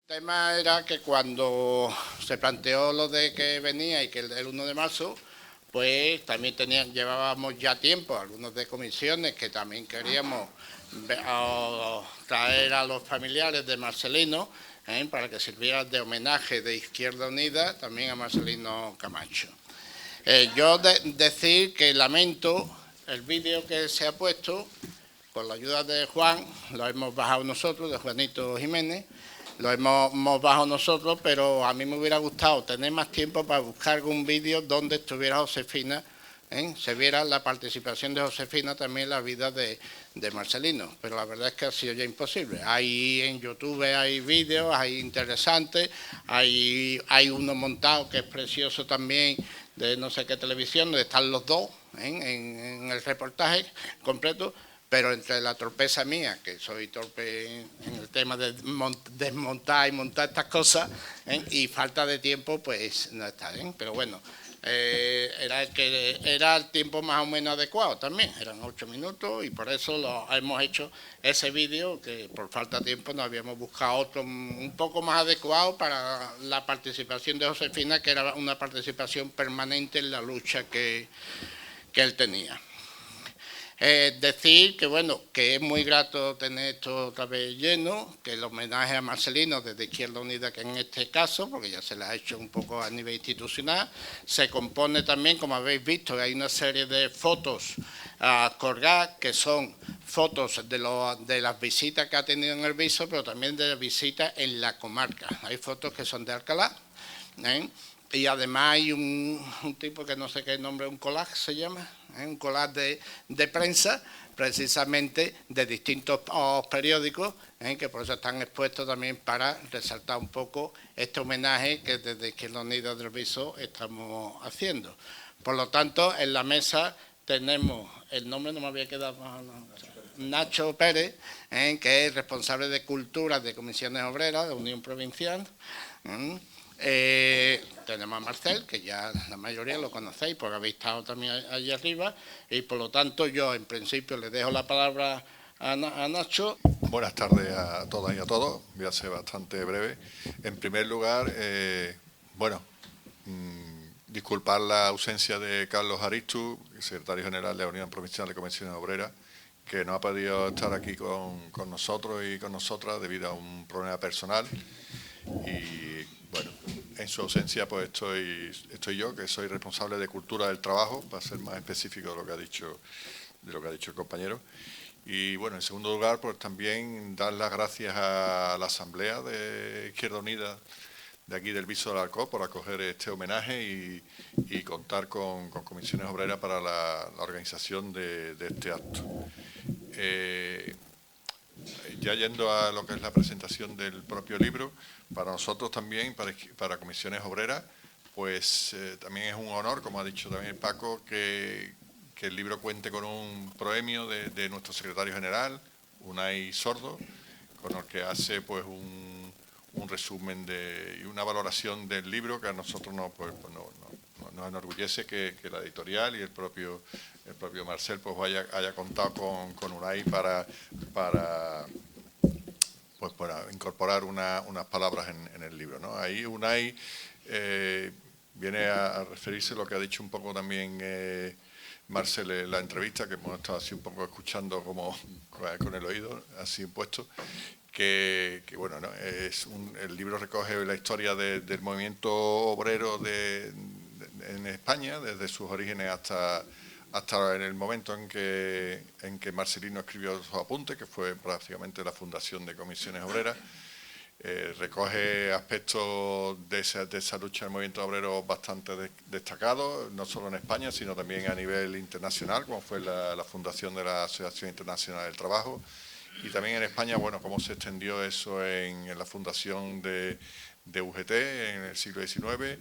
El tema era que cuando se planteó lo de que venía y que el 1 de marzo, pues también llevábamos ya tiempo, algunos de comisiones, que también queríamos traer a los familiares de Marcelino, para que sirviera de homenaje de Izquierda Unida también a Marcelino Camacho. Decir que lamento el vídeo que se ha puesto, con la ayuda de Juan, lo hemos bajado nosotros, de Juanito Jiménez, lo hemos bajado nosotros, pero a mí me hubiera gustado tener más tiempo para buscar algún vídeo donde estuviera Josefina, se viera la participación de Josefina también en la vida de Marcelino, pero la verdad es que ha sido ya imposible. Ahí en YouTube hay vídeos, hay interesantes, hay uno montado que es precioso también, de no sé qué televisión, donde están los dos en el reportaje completo. Pero entre la torpeza mía, que soy torpe en el tema de desmontar y montar estas cosas, y falta de tiempo, pues no está bien. Pero bueno, era el tiempo más o menos adecuado también, eran 8 minutos y por eso hemos hecho ese vídeo, que por falta de tiempo nos habíamos buscado otro un poco más adecuado para la participación de Josefina, que era una participación permanente en la lucha que él tenía. Decir que bueno, que es muy grato tener esto otra vez lleno, que el homenaje a Marcelino desde Izquierda Unida, que en este caso, porque ya se le ha hecho un poco a nivel institucional, se compone también, como habéis visto, hay una serie de fotos colgadas, que son fotos de las visitas que ha tenido en el Viso, pero también de las visitas en la comarca. Hay fotos que son de Alcalá, y además hay un tipo que no sé qué nombre, un collage se llama, un collage de prensa, precisamente de distintos periódicos, que por eso están expuestos también para resaltar un poco este homenaje que desde Izquierda Unida del Viso estamos haciendo. Por lo tanto, en la mesa tenemos, el nombre no me había quedado, Nacho Pérez, que es responsable de Cultura de Comisiones Obreras de Unión Provincial. Tenemos a Marcel, que ya la mayoría lo conocéis porque habéis estado también allí arriba, y por lo tanto yo en principio le dejo la palabra a Nacho. Buenas tardes a todas y a todos, voy a ser bastante breve. En primer lugar, disculpar la ausencia de Carlos Aristu, secretario general de la Unión Provincial de Comisiones Obreras, que no ha podido estar aquí con nosotros y con nosotras debido a un problema personal. Y bueno, en su ausencia pues estoy yo, que soy responsable de Cultura del Trabajo, para ser más específico de lo que ha dicho el compañero. Y bueno, en segundo lugar, pues también dar las gracias a la Asamblea de Izquierda Unida de aquí del Viso del Alcoy por acoger este homenaje y contar con Comisiones Obreras para la organización de este acto. Ya yendo a lo que es la presentación del propio libro, para nosotros también, para Comisiones Obreras, pues también es un honor, como ha dicho también Paco, que el libro cuente con un premio de nuestro secretario general, Unai Sordo, con el que hace pues un resumen y una valoración del libro que a nosotros nos enorgullece que la editorial y el propio Marcel pues haya contado con Unai para incorporar unas palabras en el libro, ¿no? Ahí Unai viene a referirse a lo que ha dicho un poco también Marcel en la entrevista, que hemos estado así un poco escuchando como con el oído así puesto, que bueno, ¿no? El libro recoge la historia del movimiento obrero en España, desde sus orígenes hasta en el momento en que Marcelino escribió sus apuntes, que fue prácticamente la fundación de Comisiones Obreras. Recoge aspectos de esa lucha del movimiento obrero bastante destacados, no solo en España, sino también a nivel internacional, como fue la fundación de la Asociación Internacional del Trabajo, y también en España, bueno, cómo se extendió eso en la fundación de UGT en el siglo XIX,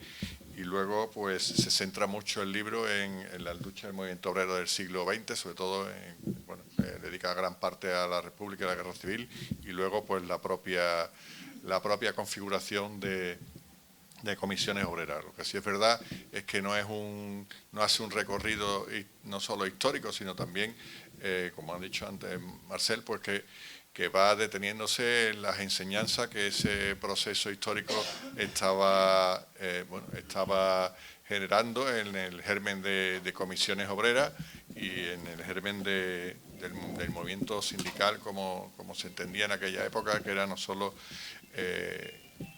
y luego pues se centra mucho el libro en la lucha del movimiento obrero del siglo XX, sobre todo dedica gran parte a la República y a la Guerra Civil, y luego pues la propia configuración de Comisiones Obreras. Lo que sí es verdad es que no hace un recorrido no solo histórico, sino también, como ha dicho antes Marcel, pues que va deteniéndose en las enseñanzas que ese proceso histórico estaba generando en el germen de comisiones obreras y en el germen del movimiento sindical como se entendía en aquella época, que era no solo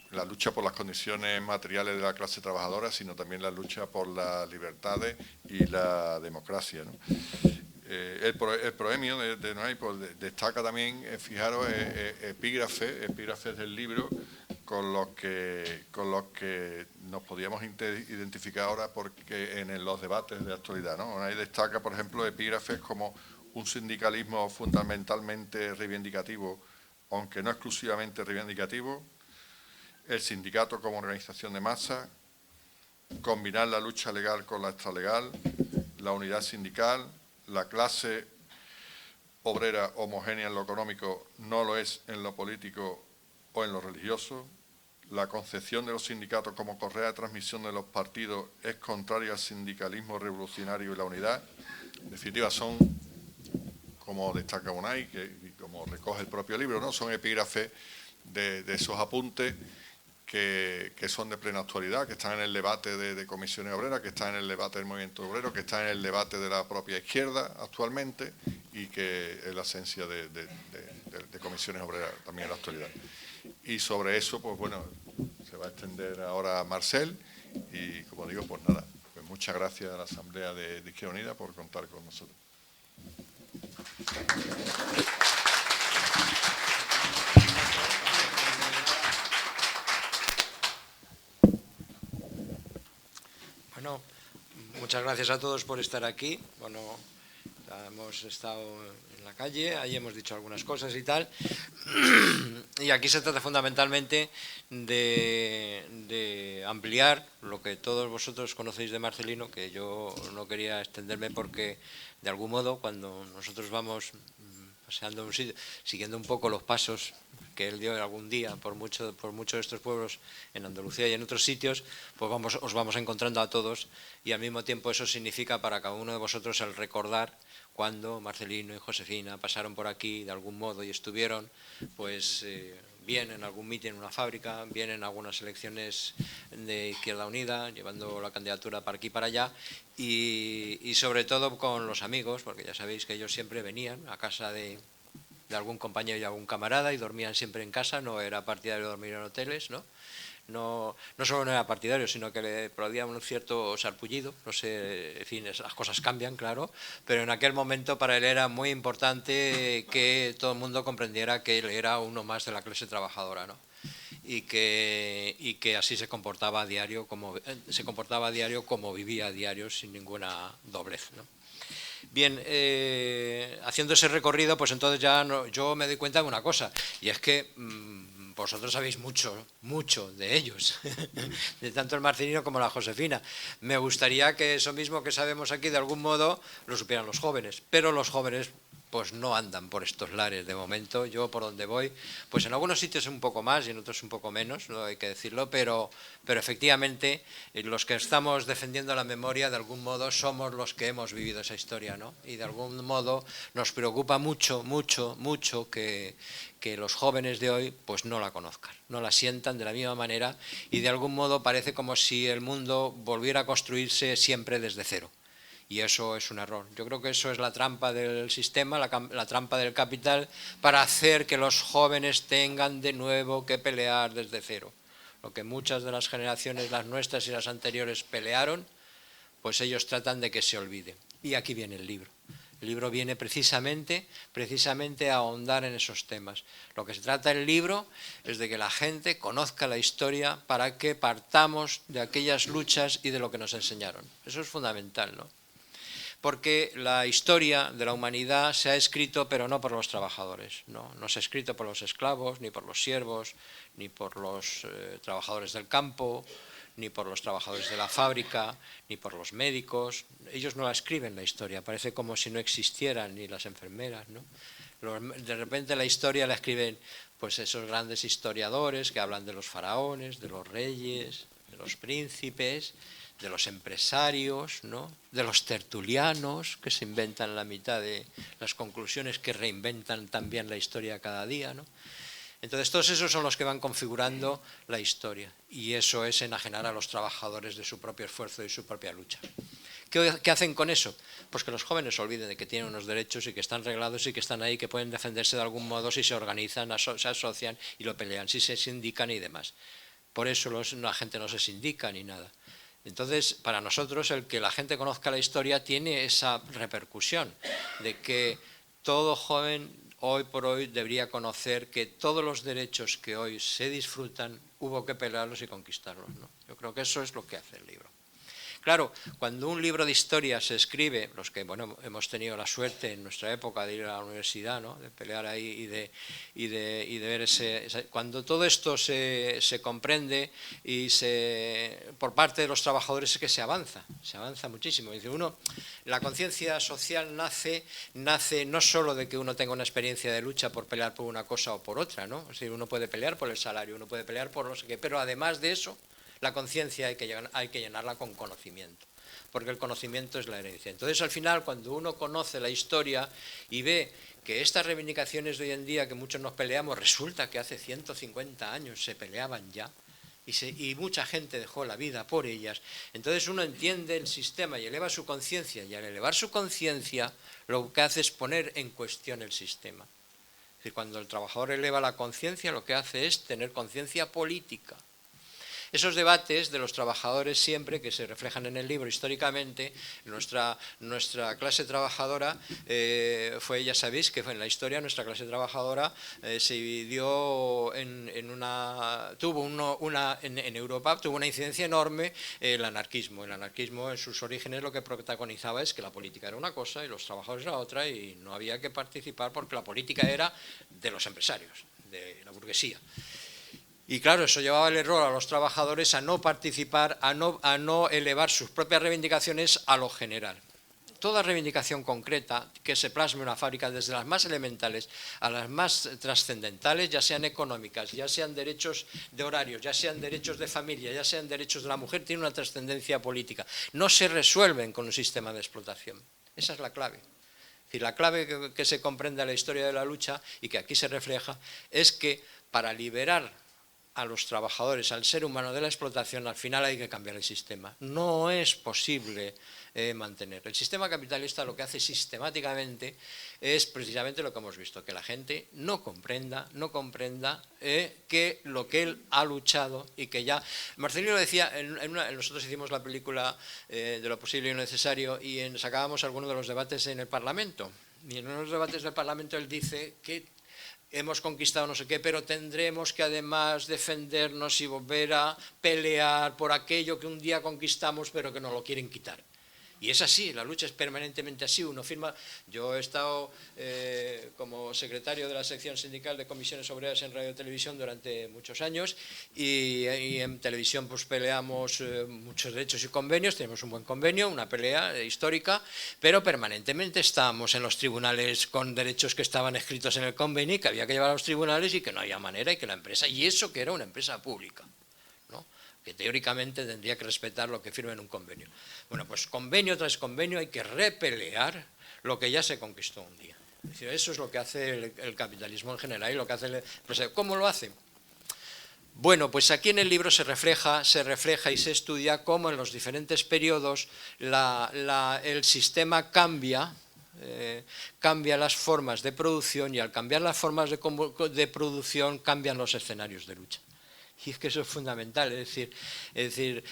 la lucha por las condiciones materiales de la clase trabajadora, sino también la lucha por las libertades y la democracia, ¿no? El proemio de Noé pues, destaca también, fijaros, epígrafes del libro con los que nos podíamos identificar ahora porque en los debates de actualidad, ¿no? Ahí destaca, por ejemplo, epígrafes como un sindicalismo fundamentalmente reivindicativo, aunque no exclusivamente reivindicativo, el sindicato como organización de masa, combinar la lucha legal con la extralegal, la unidad sindical, la clase obrera homogénea en lo económico no lo es en lo político o en lo religioso, la concepción de los sindicatos como correa de transmisión de los partidos es contraria al sindicalismo revolucionario y la unidad. En definitiva, son, como destaca Unai, y como recoge el propio libro, ¿no? Son epígrafes de esos apuntes que son de plena actualidad, que están en el debate de comisiones obreras, que están en el debate del movimiento obrero, que están en el debate de la propia izquierda actualmente y que es la esencia de comisiones obreras también en la actualidad. Y sobre eso, pues bueno, se va a extender ahora Marcel y, como digo, pues nada, pues muchas gracias a la Asamblea de Izquierda Unida por contar con nosotros. Bueno, muchas gracias a todos por estar aquí. Bueno, hemos estado en la calle, ahí hemos dicho algunas cosas y tal. Y aquí se trata fundamentalmente de ampliar lo que todos vosotros conocéis de Marcelino, que yo no quería extenderme porque, de algún modo, cuando nosotros vamos paseando un sitio, siguiendo un poco los pasos que él dio algún día por muchos de estos pueblos en Andalucía y en otros sitios, pues os vamos encontrando a todos, y al mismo tiempo eso significa para cada uno de vosotros el recordar cuando Marcelino y Josefina pasaron por aquí de algún modo y estuvieron pues bien en algún mitin en una fábrica, bien en algunas elecciones de Izquierda Unida, llevando la candidatura para aquí y para allá, y sobre todo con los amigos, porque ya sabéis que ellos siempre venían a casa de algún compañero y algún camarada y dormían siempre en casa, no era partidario de dormir en hoteles, ¿no? No solo no era partidario, sino que le producía un cierto sarpullido, no sé, en fin, las cosas cambian, claro, pero en aquel momento para él era muy importante que todo el mundo comprendiera que él era uno más de la clase trabajadora, ¿no? Y que así se comportaba a diario como vivía a diario, sin ninguna doblez, ¿no? Bien, haciendo ese recorrido, pues entonces ya yo me doy cuenta de una cosa, y es que vosotros sabéis mucho de ellos, de tanto el Marcelino como la Josefina. Me gustaría que eso mismo que sabemos aquí, de algún modo, lo supieran los jóvenes, pero los jóvenes pues no andan por estos lares de momento. Yo por donde voy, pues en algunos sitios un poco más y en otros un poco menos, no hay que decirlo, pero efectivamente los que estamos defendiendo la memoria de algún modo somos los que hemos vivido esa historia, ¿no? Y de algún modo nos preocupa mucho que los jóvenes de hoy pues no la conozcan, no la sientan de la misma manera, y de algún modo parece como si el mundo volviera a construirse siempre desde cero. Y eso es un error. Yo creo que eso es la trampa del sistema, la trampa del capital, para hacer que los jóvenes tengan de nuevo que pelear desde cero. Lo que muchas de las generaciones, las nuestras y las anteriores, pelearon, pues ellos tratan de que se olvide. Y aquí viene el libro. El libro viene precisamente a ahondar en esos temas. Lo que se trata el libro es de que la gente conozca la historia para que partamos de aquellas luchas y de lo que nos enseñaron. Eso es fundamental, ¿no? Porque la historia de la humanidad se ha escrito, pero no por los trabajadores, no se ha escrito por los esclavos, ni por los siervos, ni por los trabajadores del campo, ni por los trabajadores de la fábrica, ni por los médicos. Ellos no la escriben la historia, parece como si no existieran ni las enfermeras, ¿no? De repente la historia la escriben pues esos grandes historiadores que hablan de los faraones, de los reyes, de los príncipes, de los empresarios, ¿no?, de los tertulianos, que se inventan la mitad de las conclusiones, que reinventan también la historia cada día, ¿no? Entonces, todos esos son los que van configurando la historia, y eso es enajenar a los trabajadores de su propio esfuerzo y su propia lucha. ¿Qué hacen con eso? Pues que los jóvenes se olviden de que tienen unos derechos y que están reglados y que están ahí, que pueden defenderse de algún modo si se organizan, se asocian y lo pelean, si se sindican y demás. Por eso la gente no se sindica ni nada. Entonces, para nosotros, el que la gente conozca la historia tiene esa repercusión de que todo joven hoy por hoy debería conocer que todos los derechos que hoy se disfrutan hubo que pelearlos y conquistarlos, ¿no? Yo creo que eso es lo que hace el libro. Claro, cuando un libro de historia se escribe, los que hemos tenido la suerte en nuestra época de ir a la universidad, ¿no?, de pelear ahí y de ver cuando todo esto se comprende y por parte de los trabajadores, es que se avanza muchísimo. Dice uno, la conciencia social nace no solo de que uno tenga una experiencia de lucha por pelear por una cosa o por otra, ¿no? Es decir, uno puede pelear por el salario, uno puede pelear por no sé qué, pero además de eso, la conciencia hay que llenarla con conocimiento, porque el conocimiento es la herencia. Entonces, al final, cuando uno conoce la historia y ve que estas reivindicaciones de hoy en día que muchos nos peleamos, resulta que hace 150 años se peleaban ya y mucha gente dejó la vida por ellas, entonces uno entiende el sistema y eleva su conciencia, y al elevar su conciencia lo que hace es poner en cuestión el sistema. Es decir, cuando el trabajador eleva la conciencia, lo que hace es tener conciencia política. Esos debates de los trabajadores siempre, que se reflejan en el libro históricamente, nuestra clase trabajadora fue, ya sabéis, que fue en la historia, nuestra clase trabajadora se dividió en Europa tuvo una incidencia enorme el anarquismo. El anarquismo en sus orígenes lo que protagonizaba es que la política era una cosa y los trabajadores era otra, y no había que participar porque la política era de los empresarios, de la burguesía. Y claro, eso llevaba el error a los trabajadores a no participar, a no elevar sus propias reivindicaciones a lo general. Toda reivindicación concreta que se plasme en una fábrica, desde las más elementales a las más trascendentales, ya sean económicas, ya sean derechos de horarios, ya sean derechos de familia, ya sean derechos de la mujer, tiene una trascendencia política. No se resuelven con un sistema de explotación. Esa es la clave. Es decir, la clave que se comprende en la historia de la lucha y que aquí se refleja es que para liberar a los trabajadores, al ser humano de la explotación, al final hay que cambiar el sistema. No es posible mantener. El sistema capitalista lo que hace sistemáticamente es precisamente lo que hemos visto, que la gente no comprenda que lo que él ha luchado y que ya... Marcelino decía, nosotros hicimos la película de lo posible y lo necesario y sacábamos algunos de los debates en el Parlamento. Y en uno de los debates del Parlamento él dice que hemos conquistado no sé qué, pero tendremos que además defendernos y volver a pelear por aquello que un día conquistamos pero que nos lo quieren quitar. Y es así, la lucha es permanentemente así. Uno firma. Yo he estado como secretario de la sección sindical de comisiones obreras en radio y televisión durante muchos años y en televisión pues peleamos muchos derechos y convenios. Tenemos un buen convenio, una pelea histórica, pero permanentemente estábamos en los tribunales con derechos que estaban escritos en el convenio, que había que llevar a los tribunales y que no había manera, y que la empresa, y eso que era una empresa pública, ¿no?, que teóricamente tendría que respetar lo que firma en un convenio. Bueno, pues convenio tras convenio hay que repelear lo que ya se conquistó un día. Es decir, eso es lo que hace el capitalismo en general y lo que hace el empresario. ¿Cómo lo hace? Bueno, pues aquí en el libro se refleja y se estudia cómo en los diferentes periodos el sistema cambia las formas de producción, y al cambiar las formas de producción cambian los escenarios de lucha. Y es que eso es fundamental, es decir,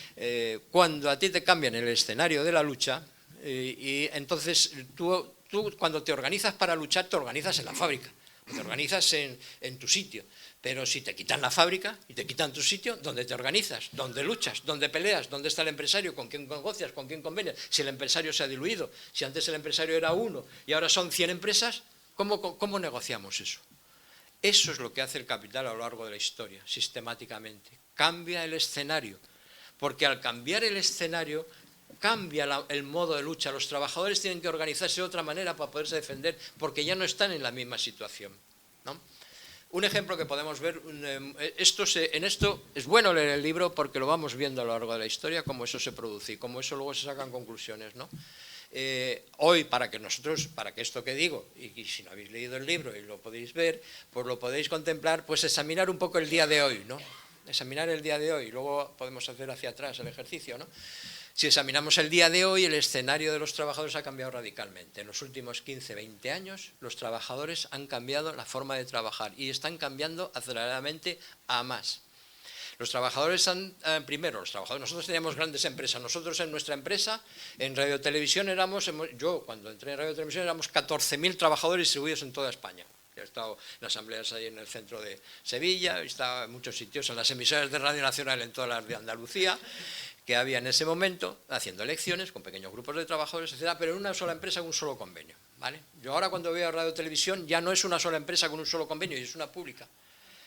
cuando a ti te cambian el escenario de la lucha, y entonces tú cuando te organizas para luchar, te organizas en la fábrica, te organizas en tu sitio, pero si te quitan la fábrica y te quitan tu sitio, ¿dónde te organizas? ¿Dónde luchas? ¿Dónde peleas? ¿Dónde está el empresario? ¿Con quién negocias? ¿Con quién convenias? Si el empresario se ha diluido, si antes el empresario era uno y ahora son 100 empresas, ¿cómo negociamos eso? Eso es lo que hace el capital a lo largo de la historia, sistemáticamente. Cambia el escenario, porque al cambiar el escenario cambia el modo de lucha. Los trabajadores tienen que organizarse de otra manera para poderse defender, porque ya no están en la misma situación, ¿no? Un ejemplo que podemos ver, en esto es bueno leer el libro porque lo vamos viendo a lo largo de la historia, cómo eso se produce y cómo eso luego se sacan conclusiones, ¿no? Hoy, para que esto que digo, y si no habéis leído el libro y lo podéis ver, pues lo podéis contemplar, pues examinar un poco el día de hoy, ¿no? Examinar el día de hoy, luego podemos hacer hacia atrás el ejercicio, ¿no? Si examinamos el día de hoy, el escenario de los trabajadores ha cambiado radicalmente. En los últimos 15, 20 años, los trabajadores han cambiado la forma de trabajar y están cambiando aceleradamente a más. Los trabajadores nosotros teníamos grandes empresas. Nosotros en nuestra empresa, en Radio Televisión yo cuando entré en Radio Televisión éramos 14.000 trabajadores distribuidos en toda España. He estado en asambleas ahí en el centro de Sevilla, he estado en muchos sitios, en las emisoras de Radio Nacional en todas las de Andalucía, que había en ese momento, haciendo elecciones con pequeños grupos de trabajadores, etcétera, pero en una sola empresa con un solo convenio, ¿vale? Yo ahora cuando veo Radio Televisión ya no es una sola empresa con un solo convenio, es una pública.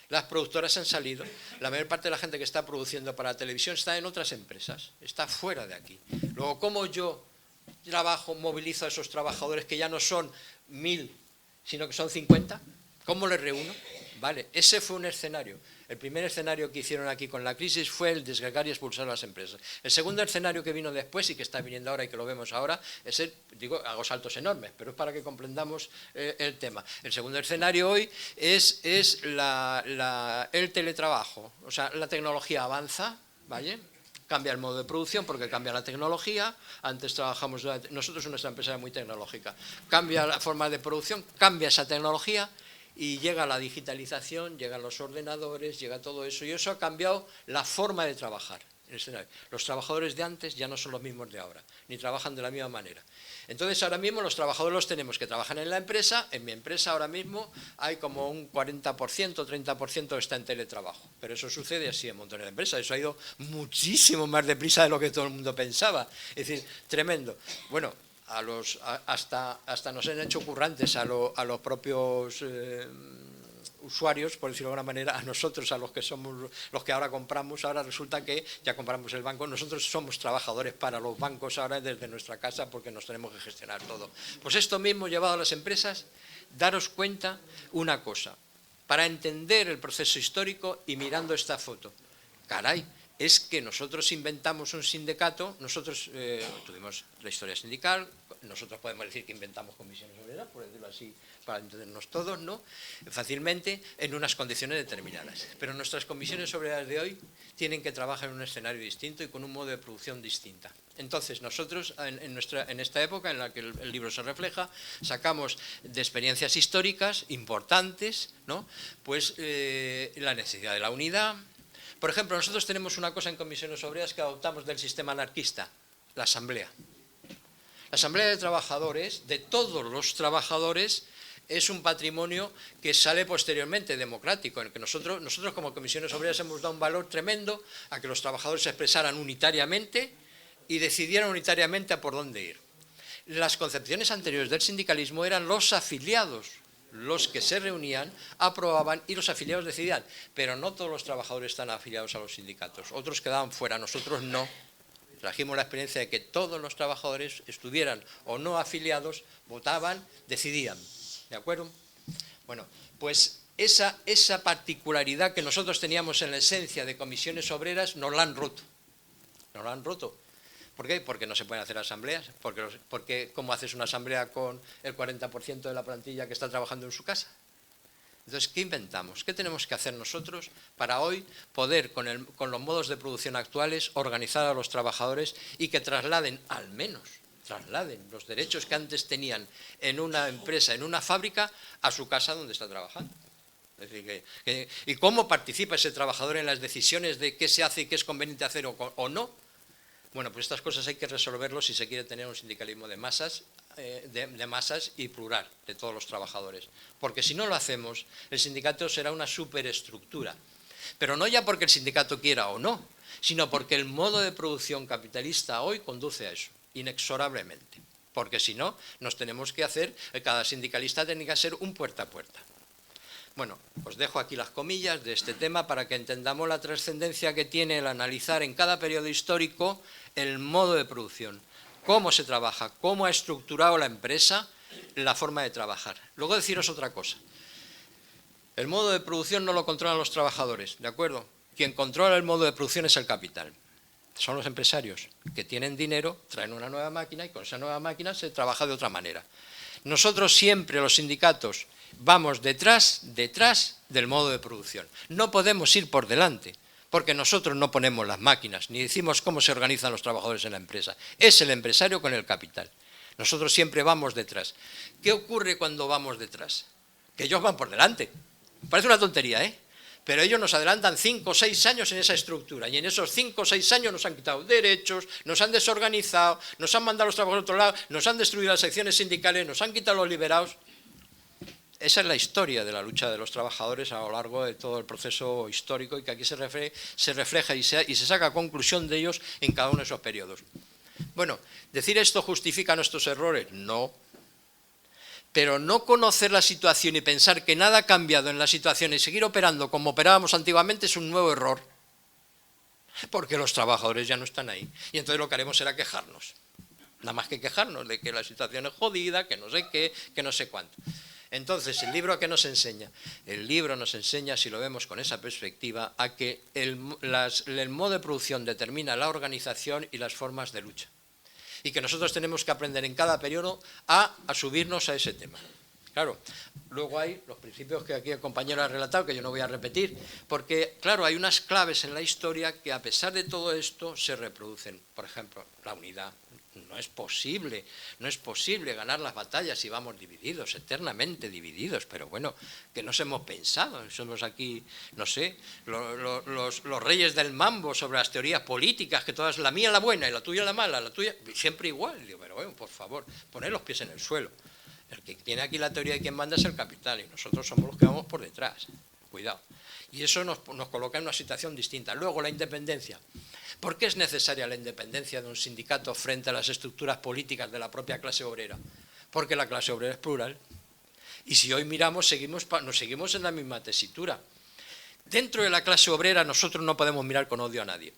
Las productoras han salido, la mayor parte de la gente que está produciendo para la televisión está en otras empresas, está fuera de aquí. Luego, ¿cómo yo movilizo a esos trabajadores que ya no son 1.000, sino que son 50? ¿Cómo les reúno? Vale, ese fue un escenario. El primer escenario que hicieron aquí con la crisis fue el desgregar y expulsar a las empresas. El segundo escenario que vino después y que está viniendo ahora y que lo vemos ahora, hago saltos enormes, pero es para que comprendamos el tema. El segundo escenario hoy es el teletrabajo. O sea, la tecnología avanza, ¿vale? Cambia el modo de producción porque cambia la tecnología. Antes nosotros en nuestra empresa era muy tecnológica. Cambia la forma de producción, cambia esa tecnología. Y llega la digitalización, llegan los ordenadores, llega todo eso, y eso ha cambiado la forma de trabajar. Los trabajadores de antes ya no son los mismos de ahora, ni trabajan de la misma manera. Entonces ahora mismo los trabajadores los tenemos que trabajar en la empresa. En mi empresa ahora mismo hay como un 40%, 30% que está en teletrabajo, pero eso sucede así en montones de empresas, eso ha ido muchísimo más deprisa de lo que todo el mundo pensaba, es decir, tremendo. Bueno, hasta nos han hecho currantes a los propios usuarios, por decirlo de alguna manera, a nosotros, a los que somos los que ahora compramos. Ahora resulta que ya compramos el banco, nosotros somos trabajadores para los bancos ahora desde nuestra casa porque nos tenemos que gestionar todo. Pues esto mismo llevado a las empresas, daros cuenta una cosa, para entender el proceso histórico y mirando esta foto, caray, es que nosotros inventamos un sindicato, nosotros tuvimos la historia sindical, nosotros podemos decir que inventamos comisiones obreras, por decirlo así, para entendernos todos, ¿no? Fácilmente, en unas condiciones determinadas. Pero nuestras comisiones obreras de hoy tienen que trabajar en un escenario distinto y con un modo de producción distinta. Entonces, nosotros, en esta época en la que el libro se refleja, sacamos de experiencias históricas importantes, ¿no? Pues la necesidad de la unidad. Por ejemplo, nosotros tenemos una cosa en comisiones obreras que adoptamos del sistema anarquista, la asamblea. La asamblea de trabajadores, de todos los trabajadores, es un patrimonio que sale posteriormente, democrático, en el que nosotros como comisiones obreras hemos dado un valor tremendo a que los trabajadores se expresaran unitariamente y decidieran unitariamente a por dónde ir. Las concepciones anteriores del sindicalismo eran los afiliados, los que se reunían, aprobaban y los afiliados decidían, pero no todos los trabajadores están afiliados a los sindicatos, otros quedaban fuera, nosotros no. Trajimos la experiencia de que todos los trabajadores estuvieran o no afiliados, votaban, decidían, ¿de acuerdo? Bueno, pues esa particularidad que nosotros teníamos en la esencia de comisiones obreras nos la han roto, nos la han roto. ¿Por qué? Porque no se pueden hacer asambleas, porque ¿cómo haces una asamblea con el 40% de la plantilla que está trabajando en su casa? Entonces, ¿qué inventamos? ¿Qué tenemos que hacer nosotros para hoy poder, con los modos de producción actuales, organizar a los trabajadores y que trasladen, al menos, los derechos que antes tenían en una empresa, en una fábrica, a su casa donde está trabajando? Es decir, ¿y cómo participa ese trabajador en las decisiones de qué se hace y qué es conveniente hacer o no? Bueno, pues estas cosas hay que resolverlo si se quiere tener un sindicalismo de masas y plural, de todos los trabajadores. Porque si no lo hacemos, el sindicato será una superestructura. Pero no ya porque el sindicato quiera o no, sino porque el modo de producción capitalista hoy conduce a eso, inexorablemente. Porque si no, nos tenemos que hacer, cada sindicalista tiene que ser un puerta a puerta. Bueno, os dejo aquí las comillas de este tema para que entendamos la trascendencia que tiene el analizar en cada periodo histórico el modo de producción, cómo se trabaja, cómo ha estructurado la empresa la forma de trabajar. Luego deciros otra cosa. El modo de producción no lo controlan los trabajadores, ¿de acuerdo? Quien controla el modo de producción es el capital. Son los empresarios que tienen dinero, traen una nueva máquina y con esa nueva máquina se trabaja de otra manera. Nosotros siempre, los sindicatos, vamos detrás del modo de producción. No podemos ir por delante, porque nosotros no ponemos las máquinas, ni decimos cómo se organizan los trabajadores en la empresa. Es el empresario con el capital. Nosotros siempre vamos detrás. ¿Qué ocurre cuando vamos detrás? Que ellos van por delante. Parece una tontería, ¿eh? Pero ellos nos adelantan 5 o 6 años en esa estructura y en esos 5 o 6 años nos han quitado derechos, nos han desorganizado, nos han mandado a los trabajadores a otro lado, nos han destruido las secciones sindicales, nos han quitado los liberados. Esa es la historia de la lucha de los trabajadores a lo largo de todo el proceso histórico y que aquí se refleja y se saca conclusión de ellos en cada uno de esos periodos. Bueno, ¿decir esto justifica nuestros errores? No. Pero no conocer la situación y pensar que nada ha cambiado en la situación y seguir operando como operábamos antiguamente es un nuevo error. Porque los trabajadores ya no están ahí. Y entonces lo que haremos será quejarnos. Nada más que quejarnos de que la situación es jodida, que no sé qué, que no sé cuánto. Entonces, ¿el libro a qué nos enseña? El libro nos enseña, si lo vemos con esa perspectiva, a que el modo de producción determina la organización y las formas de lucha. Y que nosotros tenemos que aprender en cada periodo a subirnos a ese tema. Claro, luego hay los principios que aquí el compañero ha relatado, que yo no voy a repetir, porque, claro, hay unas claves en la historia que a pesar de todo esto se reproducen. Por ejemplo, la unidad. No es posible ganar las batallas si vamos divididos, eternamente divididos, pero bueno, que nos hemos pensado, somos aquí, no sé, los reyes del mambo sobre las teorías políticas, que todas, la mía la buena y la tuya la mala, la tuya, siempre igual. Digo, pero bueno, por favor, poned los pies en el suelo. El que tiene aquí la teoría de quién manda es el capital y nosotros somos los que vamos por detrás, cuidado. Y eso nos coloca en una situación distinta. Luego, la independencia. ¿Por qué es necesaria la independencia de un sindicato frente a las estructuras políticas de la propia clase obrera? Porque la clase obrera es plural. Y si hoy miramos, nos seguimos en la misma tesitura. Dentro de la clase obrera nosotros no podemos mirar con odio a nadie.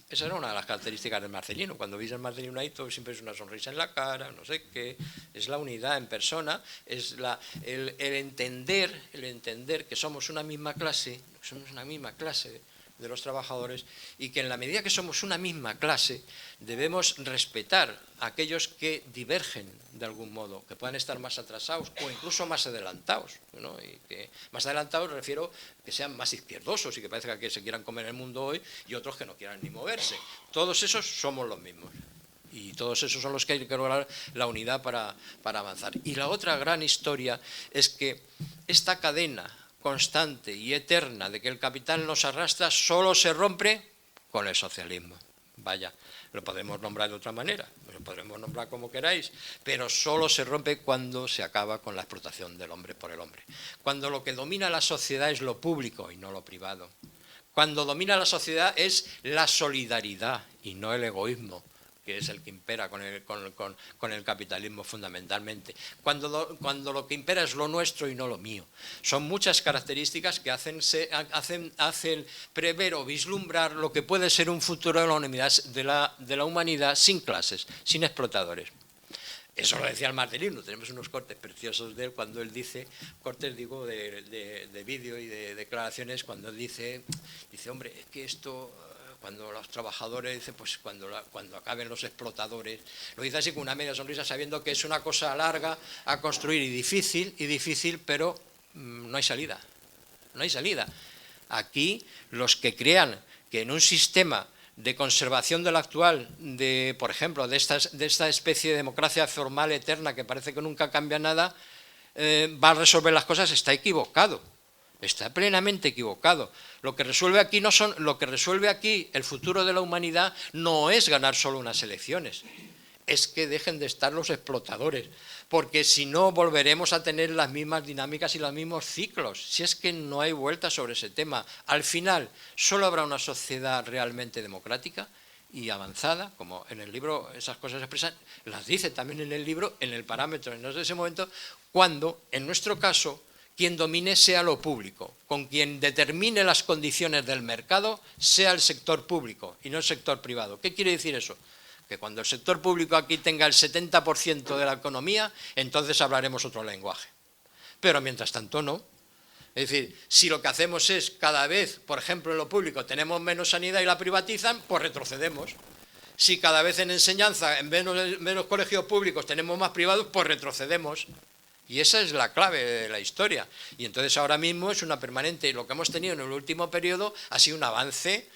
Esa era una de las características del Marcelino. Cuando veis al Marcelino ahí, todo siempre es una sonrisa en la cara, no sé qué, es la unidad en persona, es el entender que somos una misma clase, de los trabajadores y que en la medida que somos una misma clase debemos respetar a aquellos que divergen de algún modo, que puedan estar más atrasados o incluso más adelantados, ¿no? Y que más adelantados refiero que sean más izquierdosos y que parezca que se quieran comer el mundo hoy y otros que no quieran ni moverse. Todos esos somos los mismos. Y todos esos son los que hay que lograr la unidad para avanzar. Y la otra gran historia es que esta cadena constante y eterna de que el capital nos arrastra solo se rompe con el socialismo. Vaya, lo podemos nombrar de otra manera, lo podremos nombrar como queráis, pero solo se rompe cuando se acaba con la explotación del hombre por el hombre. Cuando lo que domina la sociedad es lo público y no lo privado. Cuando domina la sociedad es la solidaridad y no el egoísmo, que es el que impera con el capitalismo fundamentalmente. Cuando lo que impera es lo nuestro y no lo mío. Son muchas características que hacen prever o vislumbrar lo que puede ser un futuro de la humanidad sin clases, sin explotadores. Eso lo decía el Marcelino, tenemos unos cortes preciosos de él cuando él dice, cortes digo de vídeo y de declaraciones, cuando él dice, hombre, es que esto... Cuando los trabajadores, pues cuando acaben los explotadores, lo dice así con una media sonrisa sabiendo que es una cosa larga a construir y difícil, pero no hay salida, no hay salida. Aquí los que crean que en un sistema de conservación del actual, por ejemplo, de esta especie de democracia formal eterna que parece que nunca cambia nada, va a resolver las cosas, está equivocado. Está plenamente equivocado. Lo que resuelve aquí el futuro de la humanidad no es ganar solo unas elecciones, es que dejen de estar los explotadores, porque si no volveremos a tener las mismas dinámicas y los mismos ciclos, si es que no hay vuelta sobre ese tema. Al final solo habrá una sociedad realmente democrática y avanzada, como en el libro esas cosas se expresan, las dice también en el libro, en el parámetro en ese momento, cuando en nuestro caso quien domine sea lo público, con quien determine las condiciones del mercado sea el sector público y no el sector privado. ¿Qué quiere decir eso? Que cuando el sector público aquí tenga el 70% de la economía, entonces hablaremos otro lenguaje. Pero mientras tanto no. Es decir, si lo que hacemos es cada vez, por ejemplo, en lo público tenemos menos sanidad y la privatizan, pues retrocedemos. Si cada vez en enseñanza, en menos colegios públicos tenemos más privados, pues retrocedemos. Y esa es la clave de la historia. Y entonces ahora mismo es una permanente. Lo que hemos tenido en el último periodo ha sido un avance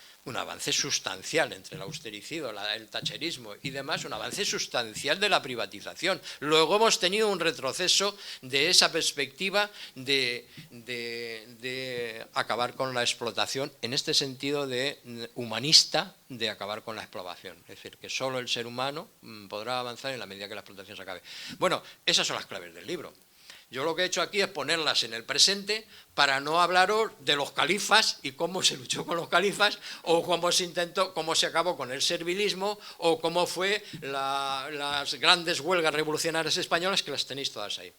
sustancial entre el austericidio, el tacherismo y demás, un avance sustancial de la privatización. Luego hemos tenido un retroceso de esa perspectiva de acabar con la explotación, en este sentido de humanista, de acabar con la explotación. Es decir, que solo el ser humano podrá avanzar en la medida que la explotación se acabe. Bueno, esas son las claves del libro. Yo lo que he hecho aquí es ponerlas en el presente para no hablaros de los califas y cómo se luchó con los califas, o cómo se acabó con el servilismo, o cómo fue las grandes huelgas revolucionarias españolas, que las tenéis todas ahí.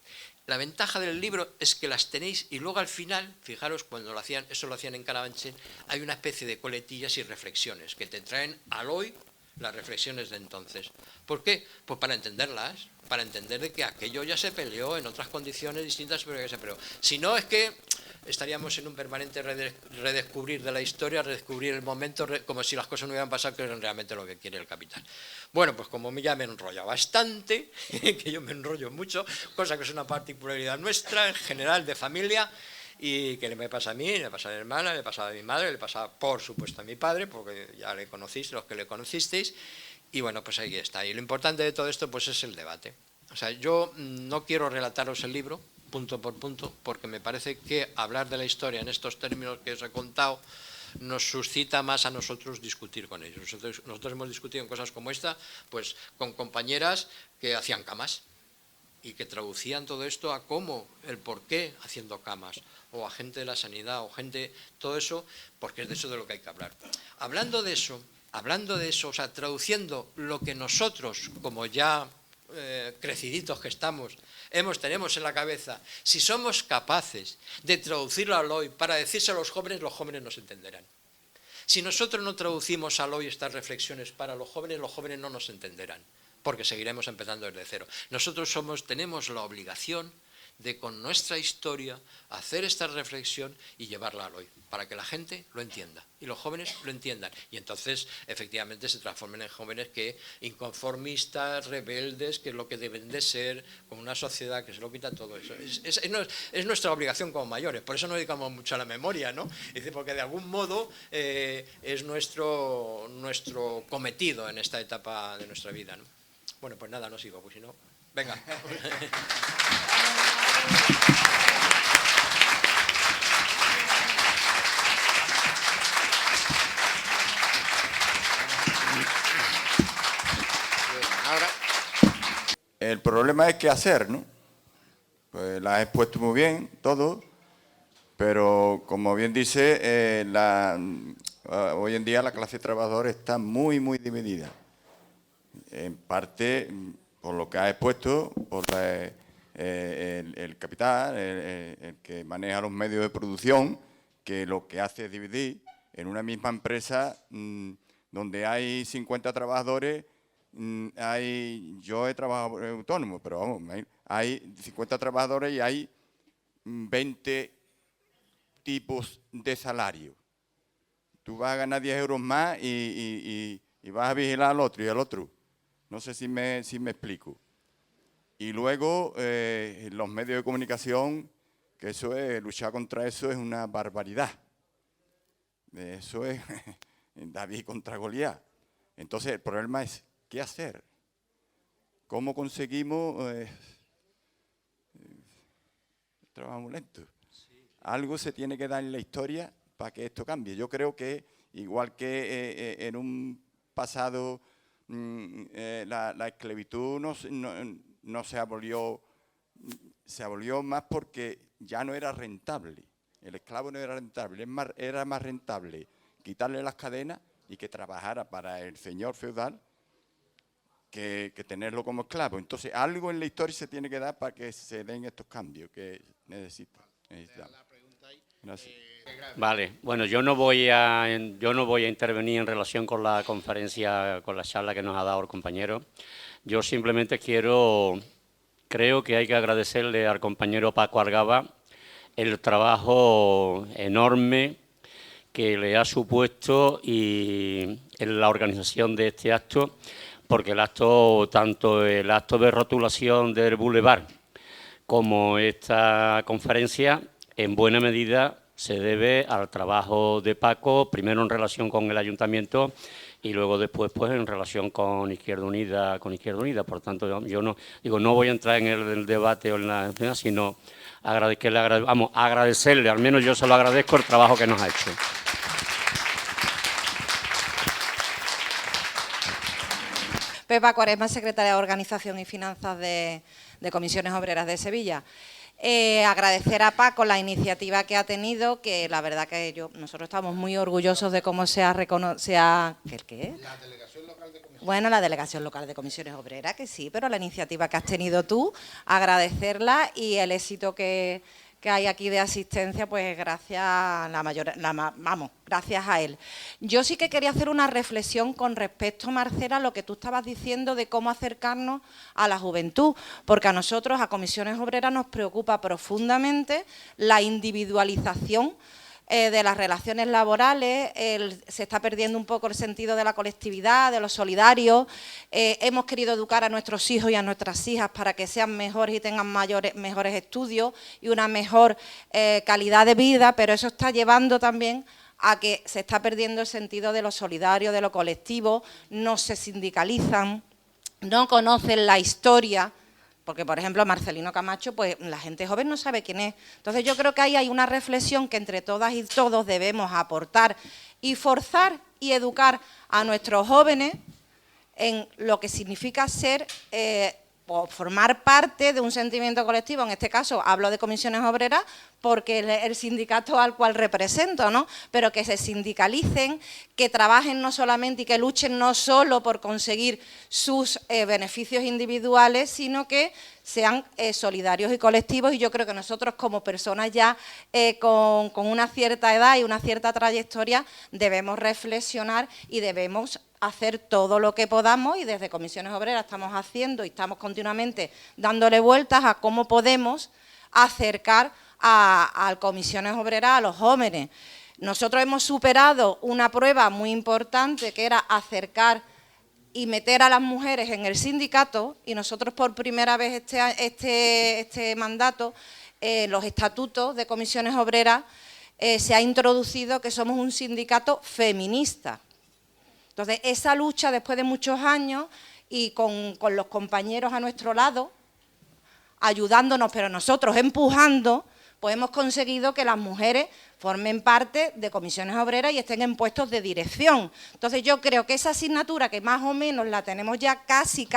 La ventaja del libro es que las tenéis y luego al final, fijaros, cuando lo hacían, eso lo hacían en Carabanchel, hay una especie de coletillas y reflexiones que te traen al hoy las reflexiones de entonces. ¿Por qué? Pues para entenderlas, para entender de que aquello ya se peleó en otras condiciones distintas, pero que se peleó. Si no, es que estaríamos en un permanente redescubrir de la historia, redescubrir el momento, como si las cosas no hubieran pasado, que es realmente lo que quiere el capital. Bueno, pues como ya me enrolla bastante, que yo me enrollo mucho, cosa que es una particularidad nuestra, en general, de familia, y que me pasa a mí, le pasa a mi hermana, le pasa a mi madre, le pasa, por supuesto, a mi padre, porque ya le conocéis, los que le conocisteis, y bueno, pues ahí está. Y lo importante de todo esto, pues es el debate. O sea, yo no quiero relataros el libro, punto por punto, porque me parece que hablar de la historia en estos términos que os he contado nos suscita más a nosotros discutir con ellos. Nosotros hemos discutido en cosas como esta, pues con compañeras que hacían camas y que traducían todo esto a cómo, el por qué haciendo camas, o a gente de la sanidad, o gente, todo eso, porque es de eso de lo que hay que hablar. Hablando de eso, o sea, traduciendo lo que nosotros, como ya creciditos que estamos, tenemos en la cabeza, si somos capaces de traducirlo al hoy para decirse a los jóvenes nos entenderán. Si nosotros no traducimos al hoy estas reflexiones para los jóvenes no nos entenderán, porque seguiremos empezando desde cero. Nosotros tenemos la obligación de, con nuestra historia, hacer esta reflexión y llevarla al hoy, para que la gente lo entienda y los jóvenes lo entiendan. Y entonces, efectivamente, se transformen en jóvenes inconformistas, rebeldes, que es lo que deben de ser, con una sociedad que se lo quita todo eso. Es nuestra obligación como mayores, por eso nos dedicamos mucho a la memoria, ¿no? Porque de algún modo es nuestro cometido en esta etapa de nuestra vida, ¿no? Bueno, pues nada, no sigo, pues si no, venga. El problema es qué hacer, ¿no? Pues la has expuesto muy bien, todo, pero como bien dice, hoy en día la clase trabajadora está muy, muy dividida. En parte, por lo que has expuesto, por el capital, el que maneja los medios de producción, que lo que hace es dividir en una misma empresa donde hay 50 trabajadores. Yo he trabajado autónomo, pero vamos, hay 50 trabajadores y hay 20 tipos de salario. Tú vas a ganar 10 euros más y vas a vigilar al otro y al otro. No sé si me explico. Y luego los medios de comunicación, que eso es, luchar contra eso es una barbaridad. Eso es David contra Goliat. Entonces el problema es, ¿qué hacer? ¿Cómo conseguimos trabajo muy lento? Algo se tiene que dar en la historia para que esto cambie. Yo creo que, igual que en un pasado la esclavitud no se abolió, se abolió más porque ya no era rentable. El esclavo no era rentable, era más rentable quitarle las cadenas y que trabajara para el señor feudal que tenerlo como esclavo. Entonces, algo en la historia se tiene que dar para que se den estos cambios que necesitamos. Gracias. Vale, bueno, yo no voy a intervenir en relación con la conferencia, con la charla que nos ha dado el compañero. Yo simplemente creo que hay que agradecerle al compañero Paco Argaba el trabajo enorme que le ha supuesto y en la organización de este acto, porque el acto, tanto el acto de rotulación del Boulevard como esta conferencia, en buena medida se debe al trabajo de Paco, primero en relación con el Ayuntamiento y luego después pues en relación con Izquierda Unida. Por tanto, yo no voy a entrar en el debate o en la, sino agradecerle, al menos yo se lo agradezco, el trabajo que nos ha hecho. Pepa Cuaresma, secretaria de Organización y Finanzas de Comisiones Obreras de Sevilla. Agradecer a Paco la iniciativa que ha tenido, que la verdad que nosotros estamos muy orgullosos de cómo se ha reconocido. ¿Qué? La Delegación Local de Comisiones. Bueno, la Delegación Local de Comisiones Obreras, que sí, pero la iniciativa que has tenido tú, agradecerla, y el éxito que hay aquí de asistencia, pues gracias gracias a él. Yo sí que quería hacer una reflexión con respecto, Marcela, a lo que tú estabas diciendo de cómo acercarnos a la juventud, porque a nosotros, a Comisiones Obreras, nos preocupa profundamente la individualización de las relaciones laborales. Se está perdiendo un poco el sentido de la colectividad, de lo solidario. Hemos querido educar a nuestros hijos y a nuestras hijas para que sean mejores y tengan mejores estudios y una mejor calidad de vida, pero eso está llevando también a que se está perdiendo el sentido de lo solidario, de lo colectivo, no se sindicalizan, no conocen la historia. Porque, por ejemplo, Marcelino Camacho, pues la gente joven no sabe quién es. Entonces, yo creo que ahí hay una reflexión que entre todas y todos debemos aportar y forzar y educar a nuestros jóvenes en lo que significa ser o formar parte de un sentimiento colectivo. En este caso, hablo de Comisiones Obreras porque es el sindicato al cual represento, ¿no? Pero que se sindicalicen, que trabajen no solamente y que luchen no solo por conseguir sus beneficios individuales, sino que sean solidarios y colectivos. Y yo creo que nosotros, como personas ya con una cierta edad y una cierta trayectoria, debemos reflexionar y debemos hacer todo lo que podamos, y desde Comisiones Obreras estamos haciendo y estamos continuamente dándole vueltas a cómo podemos acercar a Comisiones Obreras a los jóvenes. Nosotros hemos superado una prueba muy importante, que era acercar y meter a las mujeres en el sindicato, y nosotros por primera vez este mandato, los estatutos de Comisiones Obreras, se ha introducido que somos un sindicato feminista. Entonces, esa lucha, después de muchos años y con los compañeros a nuestro lado, ayudándonos, pero nosotros empujando, pues hemos conseguido que las mujeres formen parte de Comisiones Obreras y estén en puestos de dirección. Entonces, yo creo que esa asignatura, que más o menos la tenemos ya casi.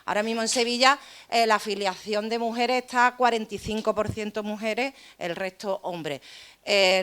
Ahora mismo en Sevilla la afiliación de mujeres está 45% mujeres, el resto hombres.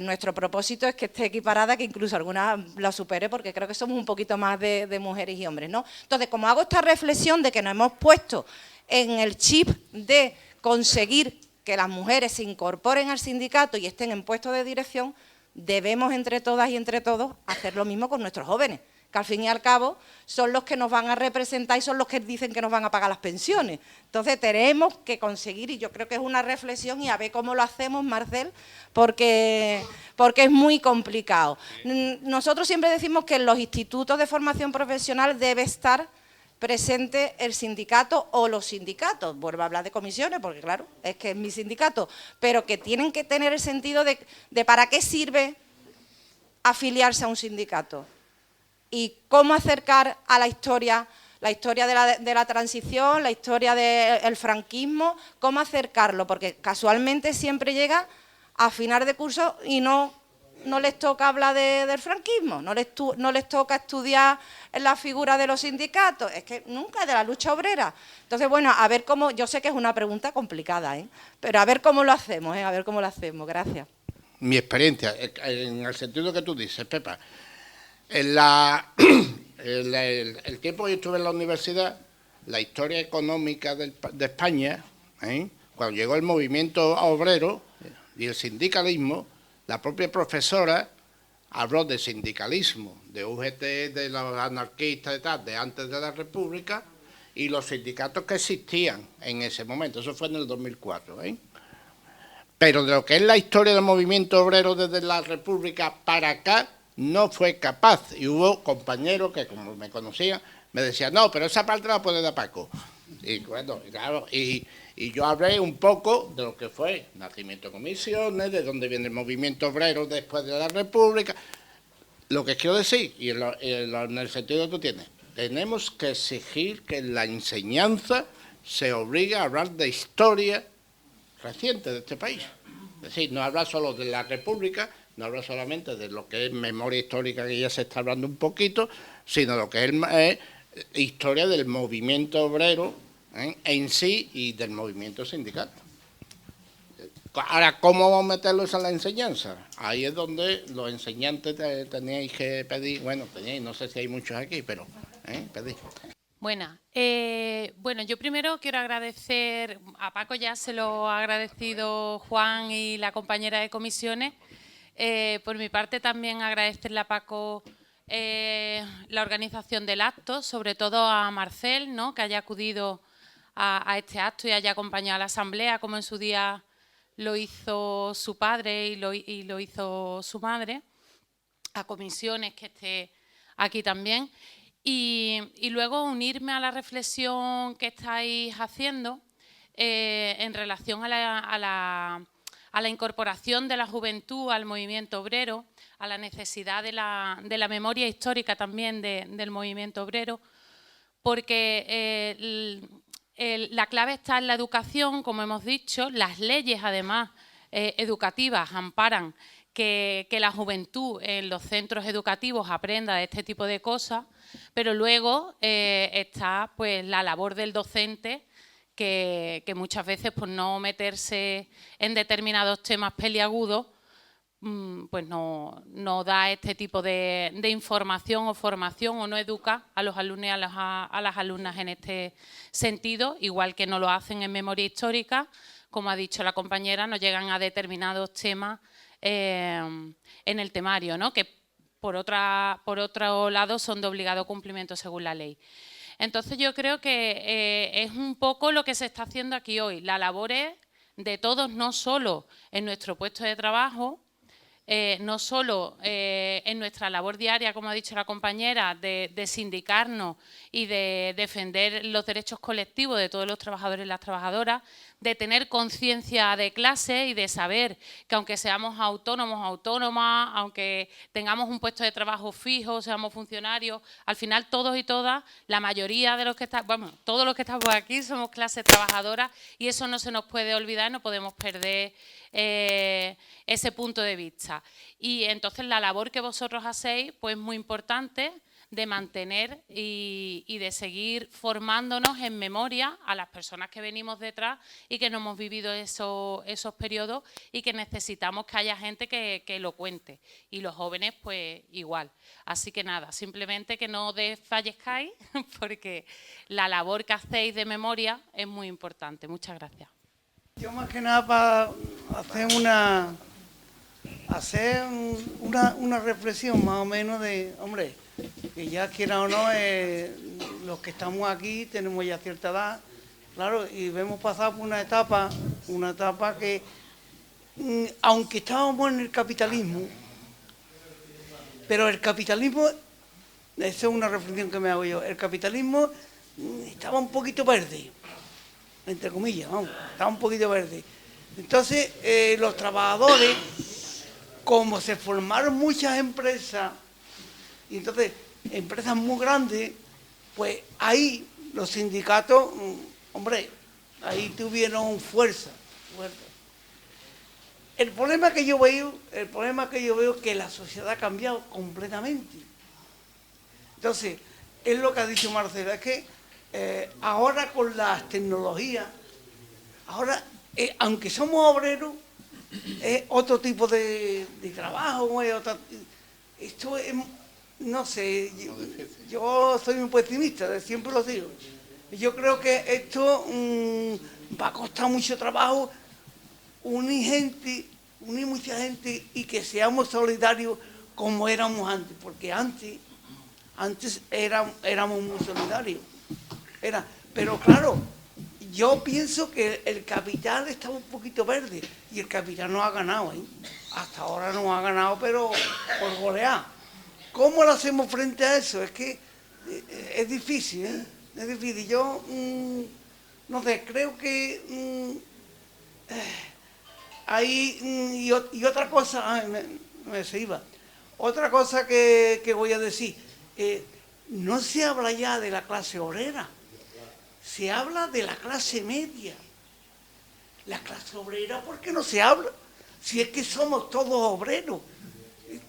Nuestro propósito es que esté equiparada, que incluso alguna la supere, porque creo que somos un poquito más de mujeres y hombres, ¿no? Entonces, como hago esta reflexión de que nos hemos puesto en el chip de conseguir que las mujeres se incorporen al sindicato y estén en puestos de dirección, debemos entre todas y entre todos hacer lo mismo con nuestros jóvenes, que al fin y al cabo son los que nos van a representar y son los que dicen que nos van a pagar las pensiones. Entonces tenemos que conseguir, y yo creo que es una reflexión, y a ver cómo lo hacemos, Marcel, porque es muy complicado. Nosotros siempre decimos que en los institutos de formación profesional debe estar presente el sindicato o los sindicatos. Vuelvo a hablar de comisiones porque, claro, es que es mi sindicato, pero que tienen que tener el sentido de para qué sirve afiliarse a un sindicato y cómo acercar a la historia de la transición, la historia del franquismo, cómo acercarlo, porque casualmente siempre llega a final de curso y no les toca hablar del franquismo, no les toca estudiar la figura de los sindicatos, es que nunca, de la lucha obrera. Entonces, bueno, a ver cómo, yo sé que es una pregunta complicada, pero a ver cómo lo hacemos, a ver cómo lo hacemos. Gracias. Mi experiencia, en el sentido que tú dices, Pepa, el tiempo que yo estuve en la universidad, la historia económica de España, cuando llegó el movimiento obrero y el sindicalismo, la propia profesora habló de sindicalismo, de UGT, de los anarquistas y tal, de antes de la República, y los sindicatos que existían en ese momento. Eso fue en el 2004. pero de lo que es la historia del movimiento obrero desde la República para acá, no fue capaz. Y hubo compañeros que, como me conocían, me decían, no, pero esa parte la puede dar Paco. Y bueno, claro, y yo hablé un poco de lo que fue nacimiento de comisiones, de dónde viene el movimiento obrero después de la República. Lo que quiero decir, y en el sentido que tú tienes, tenemos que exigir que en la enseñanza se obligue a hablar de historia reciente de este país. Es decir, no hablar solo de la República, no hablar solamente de lo que es memoria histórica, que ya se está hablando un poquito, sino lo que es historia del movimiento obrero en sí y del movimiento sindical. Ahora, ¿cómo vamos a meterlo en la enseñanza? Ahí es donde los enseñantes teníais que pedir, bueno, teníais, no sé si hay muchos aquí, pero pedís. Bueno, yo primero quiero agradecer, a Paco ya se lo ha agradecido Juan y la compañera de comisiones. Por mi parte también agradecerle a Paco la organización del acto, sobre todo a Marcel, ¿no?, que haya acudido a este acto y haya acompañado a la asamblea, como en su día lo hizo su padre y lo hizo su madre, a comisiones que esté aquí también. Y luego unirme a la reflexión que estáis haciendo en relación a la incorporación de la juventud al movimiento obrero, a la necesidad de la memoria histórica también del movimiento obrero, porque la clave está en la educación, como hemos dicho. Las leyes, además, educativas amparan que la juventud en los centros educativos aprenda de este tipo de cosas, pero luego está pues la labor del docente, que muchas veces, por no meterse en determinados temas peliagudos, pues no da este tipo de información o formación, o no educa a los alumnos y a las alumnas en este sentido, igual que no lo hacen en memoria histórica. Como ha dicho la compañera, no llegan a determinados temas en el temario, ¿no?, que por otro lado son de obligado cumplimiento según la ley. Entonces yo creo que es un poco lo que se está haciendo aquí hoy. La labor es de todos, no solo en nuestro puesto de trabajo, no solo en nuestra labor diaria, como ha dicho la compañera, de sindicarnos y de defender los derechos colectivos de todos los trabajadores y las trabajadoras, de tener conciencia de clase y de saber que aunque seamos autónomos, autónomas, aunque tengamos un puesto de trabajo fijo, seamos funcionarios, al final todos y todas, la mayoría de los que están, bueno, todos los que estamos aquí somos clase trabajadora, y eso no se nos puede olvidar, no podemos perder ese punto de vista. Y entonces la labor que vosotros hacéis pues es muy importante, de mantener y de seguir formándonos en memoria a las personas que venimos detrás y que no hemos vivido esos periodos, y que necesitamos que haya gente que lo cuente, y los jóvenes pues igual. Así que nada, simplemente que no desfallezcáis, porque la labor que hacéis de memoria es muy importante. Muchas gracias. Yo más que nada para hacer una reflexión más o menos de, hombre, que ya quiera o no, los que estamos aquí tenemos ya cierta edad, claro, y hemos pasado por una etapa que, aunque estábamos en el capitalismo, pero el capitalismo, esa es una reflexión que me hago yo, el capitalismo estaba un poquito verde, entre comillas, vamos, estaba un poquito verde. Entonces, los trabajadores, como se formaron muchas empresas, y entonces empresas muy grandes, pues ahí los sindicatos, hombre, ahí tuvieron fuerza. El problema que yo veo es que la sociedad ha cambiado completamente. Entonces, es lo que ha dicho Marcela, es que ahora con las tecnologías, ahora, aunque somos obreros, es otro tipo de trabajo, esto es, no sé, yo soy un pesimista, siempre lo digo. Yo creo que esto va a costar mucho trabajo unir mucha gente, y que seamos solidarios como éramos antes, porque antes éramos muy solidarios. Pero claro, yo pienso que el capital está un poquito verde y el capital no ha ganado, ¿eh? Hasta ahora no ha ganado, pero por golear. ¿Cómo lo hacemos frente a eso? Es que es difícil, ¿eh? Es difícil. Yo, no sé, creo que hay... y otra cosa, se iba. Otra cosa que voy a decir, no se habla ya de la clase obrera, se habla de la clase media. La clase obrera, ¿por qué no se habla? Si es que somos todos obreros,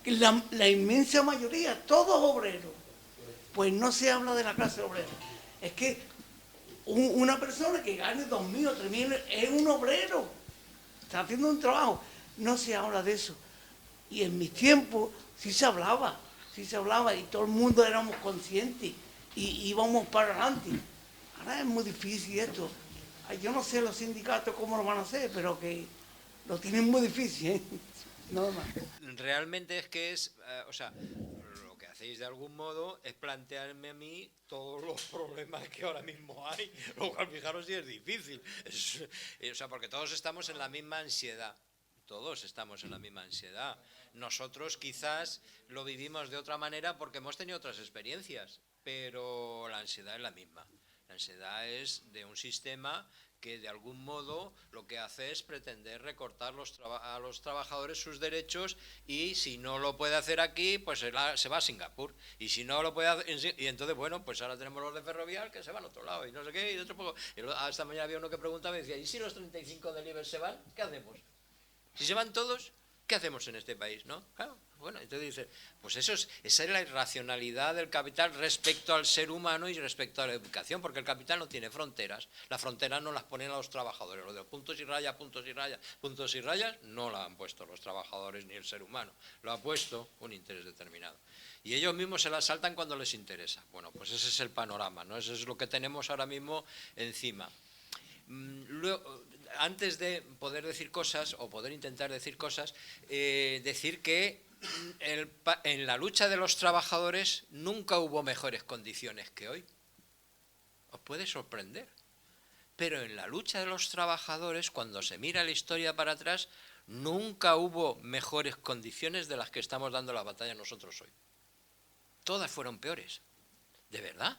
la inmensa mayoría, todos obreros. Pues no se habla de la clase obrera. Es que una persona que gane 2.000 o 3.000 es un obrero, está haciendo un trabajo. No se habla de eso. Y en mis tiempos sí se hablaba y todo el mundo éramos conscientes y íbamos para adelante. Ahora es muy difícil esto. Yo no sé los sindicatos cómo lo van a hacer, pero que lo tienen muy difícil, ¿eh? Nada más. Realmente es que o sea, lo que hacéis de algún modo es plantearme a mí todos los problemas que ahora mismo hay, lo cual fijaros si es difícil. O sea, porque todos estamos en la misma ansiedad. Todos estamos en la misma ansiedad. Nosotros quizás lo vivimos de otra manera porque hemos tenido otras experiencias, pero la ansiedad es la misma. La ansiedad es de un sistema que de algún modo lo que hace es pretender recortar a los trabajadores sus derechos, y si no lo puede hacer aquí, pues se va a Singapur, y si no lo puede hacer, y entonces bueno, pues ahora tenemos los de Ferrovial que se van a otro lado y no sé qué, y de otro poco. Esta mañana había uno que preguntaba y decía, ¿y si los 35 del IBEX se van? ¿Qué hacemos? Si se van todos, ¿qué hacemos en este país? ¿No? Claro, bueno, entonces dice, pues esa es la irracionalidad del capital respecto al ser humano y respecto a la educación, porque el capital no tiene fronteras, las fronteras no las ponen a los trabajadores, lo de puntos y rayas, puntos y rayas, puntos y rayas, no la han puesto los trabajadores ni el ser humano, lo ha puesto un interés determinado. Y ellos mismos se la saltan cuando les interesa. Bueno, pues ese es el panorama, ¿no? Eso es lo que tenemos ahora mismo encima. Luego, antes de poder decir cosas, o poder intentar decir cosas, decir que en la lucha de los trabajadores nunca hubo mejores condiciones que hoy. Os puede sorprender. Pero en la lucha de los trabajadores, cuando se mira la historia para atrás, nunca hubo mejores condiciones de las que estamos dando la batalla nosotros hoy. Todas fueron peores. ¿De verdad?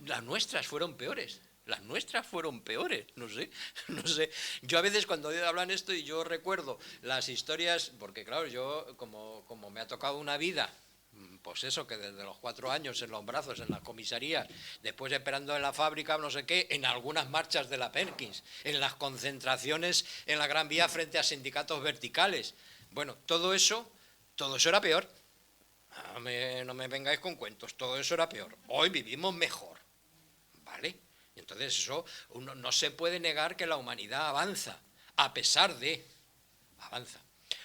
Las nuestras fueron peores. Las nuestras fueron peores, no sé. Yo a veces cuando hablan esto y yo recuerdo las historias, porque claro, yo como me ha tocado una vida, pues eso, que desde los 4 años en los brazos, en las comisarías, después esperando en la fábrica, no sé qué, en algunas marchas de la Perkins, en las concentraciones en la Gran Vía frente a sindicatos verticales. Bueno, todo eso era peor. No me vengáis con cuentos, todo eso era peor. Hoy vivimos mejor, ¿vale? Entonces eso, no se puede negar que la humanidad avanza, a pesar de avanza.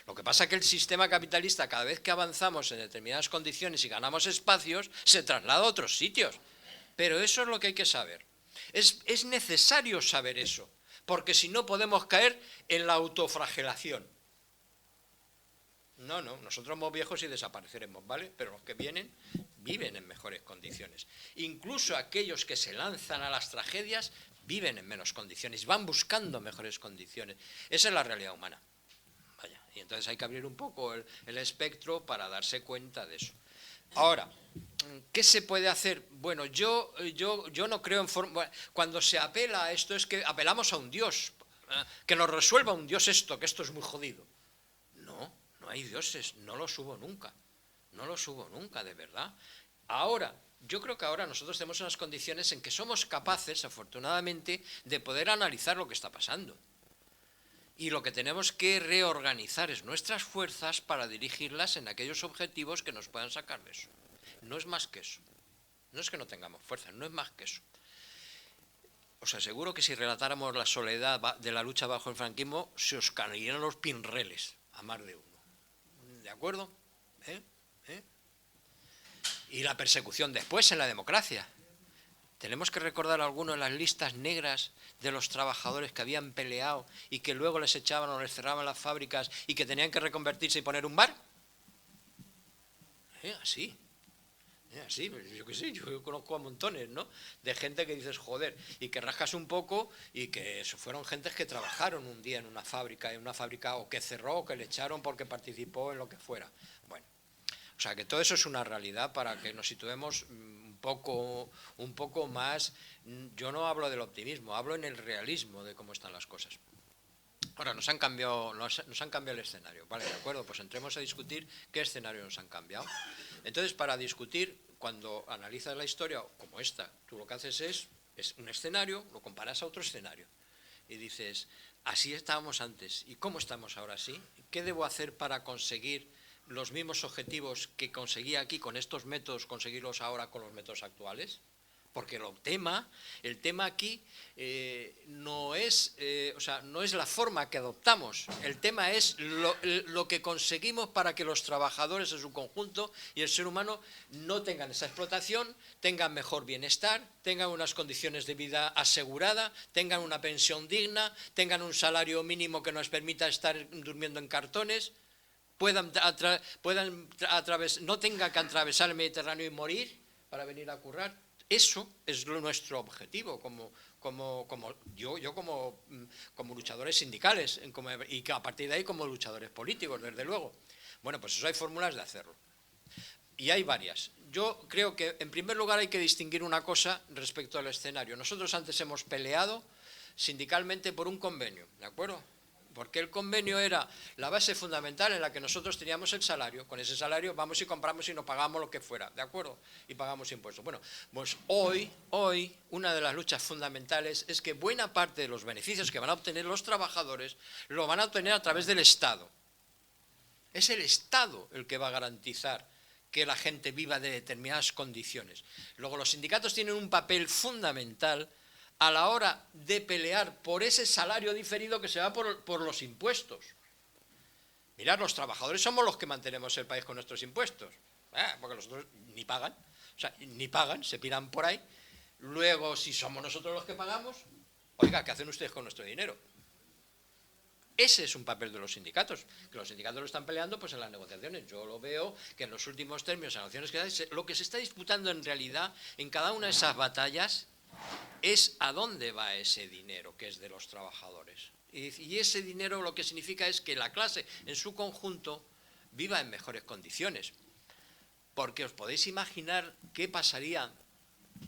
Lo que pasa es que el sistema capitalista, cada vez que avanzamos en determinadas condiciones y ganamos espacios, se traslada a otros sitios. Pero eso es lo que hay que saber. Es necesario saber eso, porque si no podemos caer en la autoflagelación. No, nosotros somos viejos y desapareceremos, ¿vale? Pero los que vienen en mejores condiciones. Incluso aquellos que se lanzan a las tragedias viven en menos condiciones, van buscando mejores condiciones. Esa es la realidad humana. Vaya, y entonces hay que abrir un poco el espectro para darse cuenta de eso. Ahora, ¿qué se puede hacer? Bueno, yo no creo en forma... Cuando se apela a esto es que apelamos a un Dios, que nos resuelva un Dios esto, que esto es muy jodido. No hay dioses, no los hubo nunca. No los hubo nunca, de verdad. Ahora, yo creo que ahora nosotros tenemos unas condiciones en que somos capaces, afortunadamente, de poder analizar lo que está pasando. Y lo que tenemos que reorganizar es nuestras fuerzas para dirigirlas en aquellos objetivos que nos puedan sacar de eso. No es más que eso. No es que no tengamos fuerza, no es más que eso. Os aseguro que si relatáramos la soledad de la lucha bajo el franquismo, se os caerían los pinreles a más de uno. ¿De acuerdo? Y la persecución después en la democracia. Tenemos que recordar algunas de las listas negras de los trabajadores que habían peleado y que luego les echaban o les cerraban las fábricas y que tenían que reconvertirse y poner un bar. Así. Sí, yo qué sé, yo conozco a montones, ¿no? De gente que dices, joder, y que rascas un poco y que eso fueron gentes que trabajaron un día en una fábrica o que cerró o que le echaron porque participó en lo que fuera. Bueno, o sea que todo eso es una realidad para que nos situemos un poco más. Yo no hablo del optimismo, hablo en el realismo de cómo están las cosas. Ahora, nos han cambiado el escenario, ¿vale? De acuerdo, pues entremos a discutir qué escenario nos han cambiado. Entonces, para discutir, cuando analizas la historia como esta, tú lo que haces es un escenario, lo comparas a otro escenario y dices, así estábamos antes, ¿y cómo estamos ahora sí? ¿Qué debo hacer para conseguir los mismos objetivos que conseguí aquí con estos métodos, conseguirlos ahora con los métodos actuales? Porque el tema aquí no es la forma que adoptamos, el tema es lo que conseguimos para que los trabajadores en su conjunto y el ser humano no tengan esa explotación, tengan mejor bienestar, tengan unas condiciones de vida aseguradas, tengan una pensión digna, tengan un salario mínimo que nos permita estar durmiendo en cartones, no tengan que atravesar el Mediterráneo y morir para venir a currar. Eso es nuestro objetivo como luchadores sindicales y que a partir de ahí como luchadores políticos, desde luego. Bueno, pues eso hay fórmulas de hacerlo. Y hay varias. Yo creo que en primer lugar hay que distinguir una cosa respecto al escenario. Nosotros antes hemos peleado sindicalmente por un convenio, ¿de acuerdo? Porque el convenio era la base fundamental en la que nosotros teníamos el salario. Con ese salario vamos y compramos y nos pagamos lo que fuera, ¿de acuerdo? Y pagamos impuestos. Bueno, pues hoy una de las luchas fundamentales es que buena parte de los beneficios que van a obtener los trabajadores lo van a obtener a través del Estado. Es el Estado el que va a garantizar que la gente viva de determinadas condiciones. Luego los sindicatos tienen un papel fundamental a la hora de pelear por ese salario diferido que se va por los impuestos. Mirad, los trabajadores somos los que mantenemos el país con nuestros impuestos, porque los otros ni pagan, se piran por ahí. Luego, si somos nosotros los que pagamos, oiga, ¿qué hacen ustedes con nuestro dinero? Ese es un papel de los sindicatos, que los sindicatos lo están peleando pues en las negociaciones. Yo lo veo que en los últimos términos, en las negociaciones que hay, lo que se está disputando en realidad en cada una de esas batallas es a dónde va ese dinero que es de los trabajadores. Y ese dinero lo que significa es que la clase en su conjunto viva en mejores condiciones. Porque os podéis imaginar qué pasaría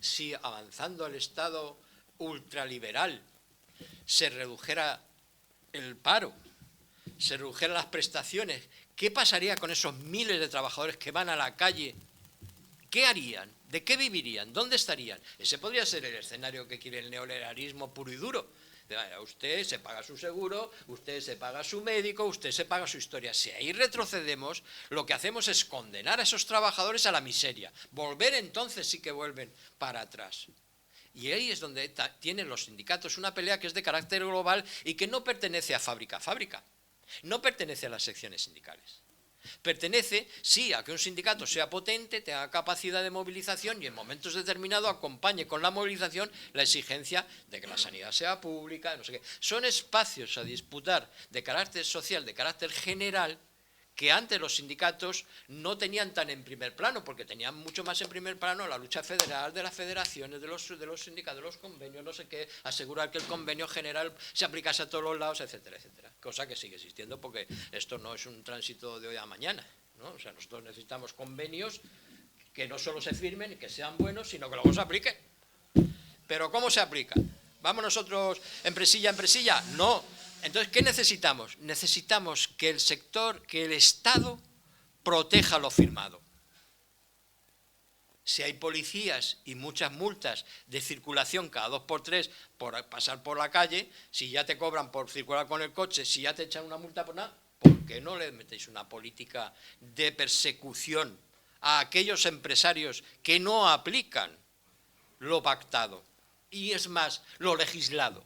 si avanzando el Estado ultraliberal se redujera el paro, se redujeran las prestaciones. ¿Qué pasaría con esos miles de trabajadores que van a la calle? ¿Qué harían? ¿De qué vivirían? ¿Dónde estarían? Ese podría ser el escenario que quiere el neoliberalismo puro y duro. Usted se paga su seguro, usted se paga su médico, usted se paga su historia. Si ahí retrocedemos, lo que hacemos es condenar a esos trabajadores a la miseria. Volver entonces sí que vuelven para atrás. Y ahí es donde tienen los sindicatos una pelea que es de carácter global y que no pertenece a fábrica a fábrica, no pertenece a las secciones sindicales. Pertenece, sí, a que un sindicato sea potente, tenga capacidad de movilización y en momentos determinados acompañe con la movilización la exigencia de que la sanidad sea pública, no sé qué. Son espacios a disputar de carácter social, de carácter general, que antes los sindicatos no tenían tan en primer plano, porque tenían mucho más en primer plano la lucha federal de las federaciones, de los sindicatos, de los convenios, no sé qué, asegurar que el convenio general se aplicase a todos los lados, etcétera, etcétera. Cosa que sigue existiendo porque esto no es un tránsito de hoy a mañana, ¿no? O sea, nosotros necesitamos convenios que no solo se firmen y que sean buenos, sino que luego se apliquen. ¿Pero cómo se aplica? ¿Vamos nosotros empresilla a empresilla? No. Entonces, ¿qué necesitamos? Necesitamos que el sector, que el Estado proteja lo firmado. Si hay policías y muchas multas de circulación cada 2 por 3 por pasar por la calle, si ya te cobran por circular con el coche, si ya te echan una multa por nada, ¿por qué no le metéis una política de persecución a aquellos empresarios que no aplican lo pactado? Y es más, lo legislado.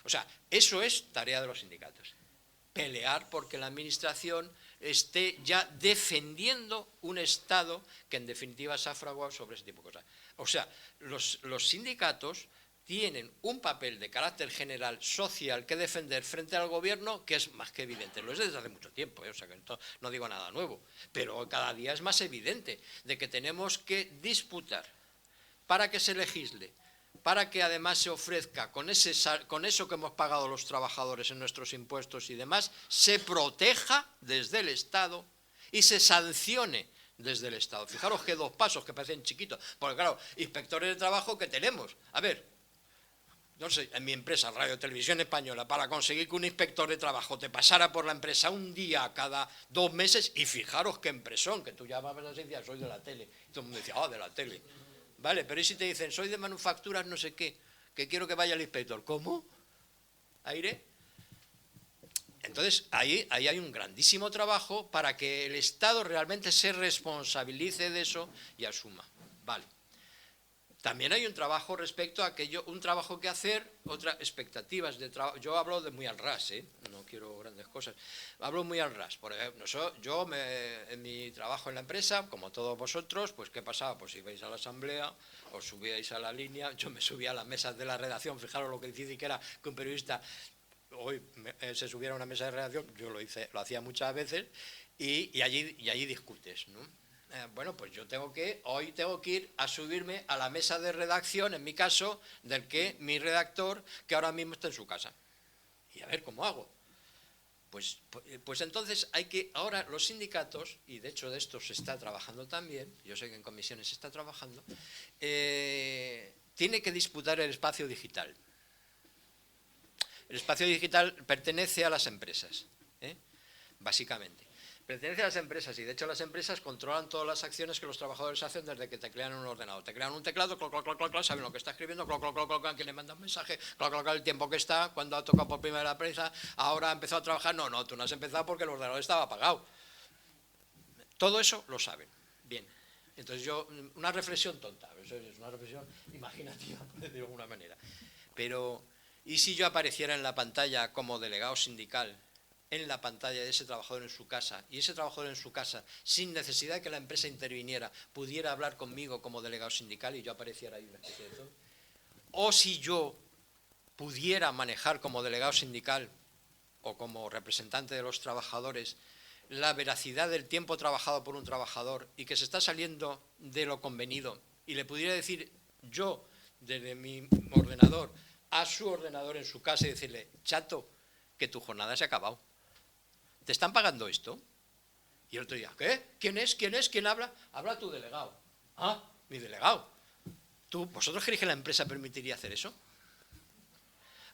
O sea, eso es tarea de los sindicatos. Pelear porque la administración esté ya defendiendo un Estado que en definitiva se ha fraguado sobre ese tipo de cosas. O sea, los sindicatos tienen un papel de carácter general social que defender frente al gobierno que es más que evidente. Lo es desde hace mucho tiempo, o sea que no digo nada nuevo, pero cada día es más evidente de que tenemos que disputar para que se legisle, para que además se ofrezca con eso que hemos pagado los trabajadores en nuestros impuestos y demás, se proteja desde el Estado y se sancione desde el Estado. Fijaros que dos pasos que parecen chiquitos, porque claro, inspectores de trabajo que tenemos, a ver, no sé, en mi empresa, Radio Televisión Española, para conseguir que un inspector de trabajo te pasara por la empresa un día cada 2 meses, y fijaros qué empresón, que tú llamabas así y decías, soy de la tele, y todo el mundo decía, de la tele, vale, pero ¿y si te dicen, soy de manufacturas no sé qué, que quiero que vaya el inspector? ¿Cómo? ¿Aire? Entonces, ahí hay un grandísimo trabajo para que el Estado realmente se responsabilice de eso y asuma. Vale. También hay un trabajo respecto a aquello, un trabajo que hacer, otras expectativas de trabajo. Yo hablo de muy al ras, no quiero grandes cosas. Hablo muy al ras. Por ejemplo, en mi trabajo en la empresa, como todos vosotros, pues ¿qué pasaba? Pues ibais a la asamblea, os subíais a la línea, yo me subía a las mesas de la redacción, fijaros lo que difícil que era que un periodista hoy se subiera a una mesa de redacción, yo lo hacía muchas veces, y allí discutes, ¿no? Bueno, pues hoy tengo que ir a subirme a la mesa de redacción, en mi caso, del que mi redactor, que ahora mismo está en su casa. Y a ver cómo hago. Pues entonces ahora los sindicatos, y de hecho de esto se está trabajando también, yo sé que en comisiones se está trabajando, tiene que disputar el espacio digital. El espacio digital pertenece a las empresas, básicamente. Pertenece a las empresas y de hecho las empresas controlan todas las acciones que los trabajadores hacen desde que teclean un ordenador. Teclean un teclado, saben lo que está escribiendo, a quién le manda un mensaje, el tiempo que está, cuando ha tocado por primera prensa, ahora ha empezado a trabajar. No, tú no has empezado porque el ordenador estaba apagado. Todo eso lo saben. Bien. Entonces una reflexión tonta, eso es una reflexión imaginativa, por decirlo de alguna manera. Pero, ¿y si yo apareciera en la pantalla como delegado sindical, en la pantalla de ese trabajador en su casa, y ese trabajador en su casa, sin necesidad de que la empresa interviniera, pudiera hablar conmigo como delegado sindical y yo apareciera ahí una especie de todo? O si yo pudiera manejar como delegado sindical o como representante de los trabajadores la veracidad del tiempo trabajado por un trabajador y que se está saliendo de lo convenido, y le pudiera decir yo desde mi ordenador a su ordenador en su casa y decirle, chato, que tu jornada se ha acabado. ¿Te están pagando esto? Y el otro día, ¿qué? ¿Quién es? ¿Quién habla? Habla tu delegado. Ah, mi delegado. ¿Vosotros creéis que la empresa permitiría hacer eso?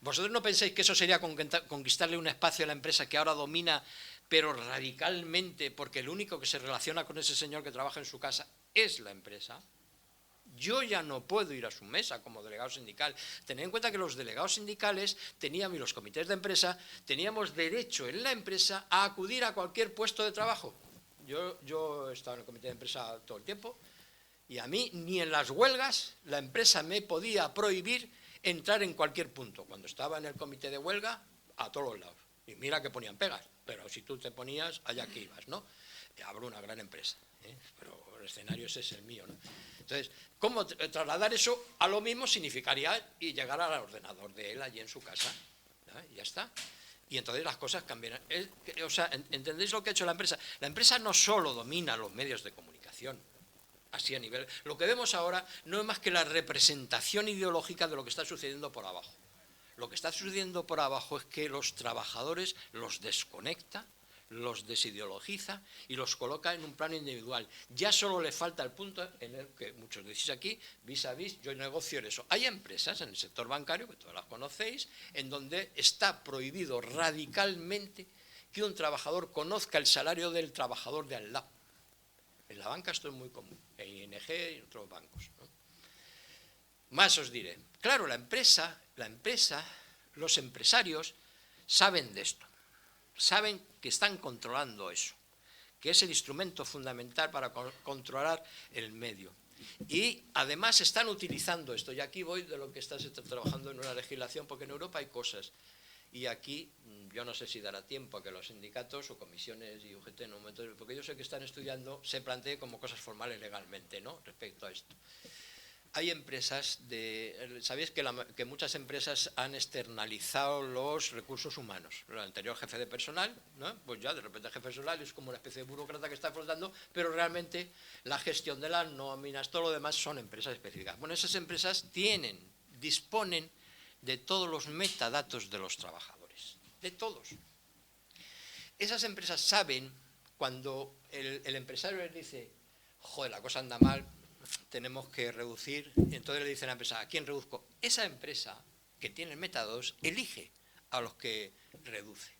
¿Vosotros no pensáis que eso sería conquistarle un espacio a la empresa que ahora domina, pero radicalmente, porque el único que se relaciona con ese señor que trabaja en su casa es la empresa? Yo ya no puedo ir a su mesa como delegado sindical. Tened en cuenta que los delegados sindicales y los comités de empresa teníamos derecho en la empresa a acudir a cualquier puesto de trabajo. Yo he estado en el comité de empresa todo el tiempo y a mí ni en las huelgas la empresa me podía prohibir entrar en cualquier punto. Cuando estaba en el comité de huelga, a todos los lados. Y mira que ponían pegas, pero si tú te ponías, allá que ibas, ¿no? Hablo de una gran empresa, pero el escenario ese es el mío, ¿no? Entonces, ¿cómo trasladar eso a lo mismo? Significaría y llegar al ordenador de él allí en su casa, ¿no? Y ya está. Y entonces las cosas cambian. O sea, ¿entendéis lo que ha hecho la empresa? La empresa no solo domina los medios de comunicación, así a nivel... Lo que vemos ahora no es más que la representación ideológica de lo que está sucediendo por abajo. Lo que está sucediendo por abajo es que los trabajadores los desconecta, los desideologiza y los coloca en un plano individual. Ya solo le falta el punto en el que muchos decís aquí, vis a vis, yo negocio en eso. Hay empresas en el sector bancario, que todas las conocéis, en donde está prohibido radicalmente que un trabajador conozca el salario del trabajador de al lado. En la banca esto es muy común, en ING y en otros bancos, ¿no? Más os diré. Claro, la empresa, los empresarios saben de esto. Saben que están controlando eso, que es el instrumento fundamental para controlar el medio. Y además están utilizando esto. Y aquí voy de lo que está trabajando en una legislación, porque en Europa hay cosas. Y aquí yo no sé si dará tiempo a que los sindicatos o comisiones y UGT en un momento, porque yo sé que están estudiando, se plantee como cosas formales legalmente, ¿no?, respecto a esto. hay empresas ¿sabéis que muchas empresas han externalizado los recursos humanos? El anterior jefe de personal, ¿no? Pues ya de repente el jefe de personal es como una especie de burócrata que está flotando, pero realmente la gestión de las nóminas, todo lo demás son empresas específicas. Bueno, esas empresas disponen de todos los metadatos de los trabajadores, de todos. Esas empresas saben cuando el empresario les dice, joder, la cosa anda mal, tenemos que reducir, y entonces le dice a la empresa, ¿a quién reduzco? Esa empresa que tiene metadatos elige a los que reduce.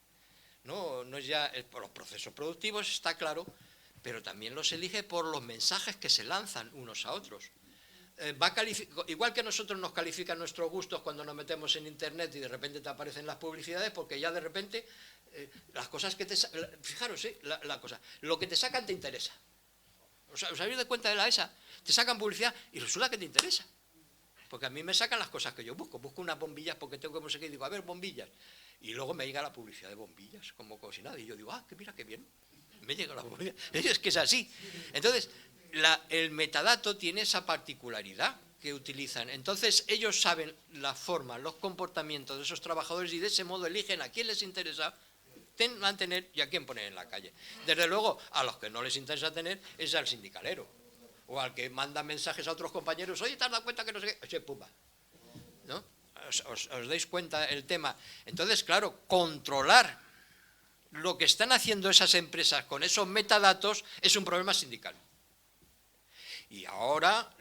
No es ya por los procesos productivos, está claro, pero también los elige por los mensajes que se lanzan unos a otros. Igual que nosotros nos califican nuestros gustos cuando nos metemos en internet y de repente te aparecen las publicidades, porque ya de repente las cosas que te sacan, fijaros, la cosa, lo que te sacan te interesa. ¿Os habéis dado cuenta de la ESA? Te sacan publicidad y resulta que te interesa. Porque a mí me sacan las cosas que yo busco. Busco unas bombillas porque tengo que conseguir, digo, a ver, bombillas. Y luego me llega la publicidad de bombillas, como si nada. Y yo digo, que mira qué bien, me llega la bombilla. Es que es así. Entonces, el metadato tiene esa particularidad que utilizan. Entonces, ellos saben la forma, los comportamientos de esos trabajadores y de ese modo eligen a quién les interesa mantener y a quién poner en la calle. Desde luego, a los que no les interesa tener es al sindicalero, o al que manda mensajes a otros compañeros, oye, ¿te has dado cuenta que no sé qué? Oye, pumba, ¿no? ¿Os dais cuenta el tema? Entonces, claro, controlar lo que están haciendo esas empresas con esos metadatos es un problema sindical. Y ahora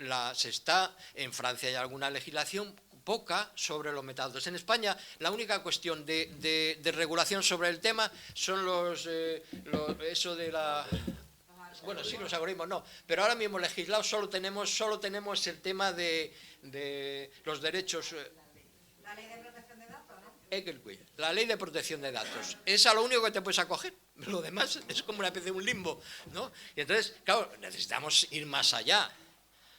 en Francia hay alguna legislación poca sobre los metadatos. En España la única cuestión de regulación sobre el tema son los algoritmos no, pero ahora mismo legislado solo tenemos el tema de los derechos. La ley de protección de datos, ¿no? La ley de protección de datos. Es a lo único que te puedes acoger. Lo demás es como una especie de un limbo, ¿no? Y entonces, claro, necesitamos ir más allá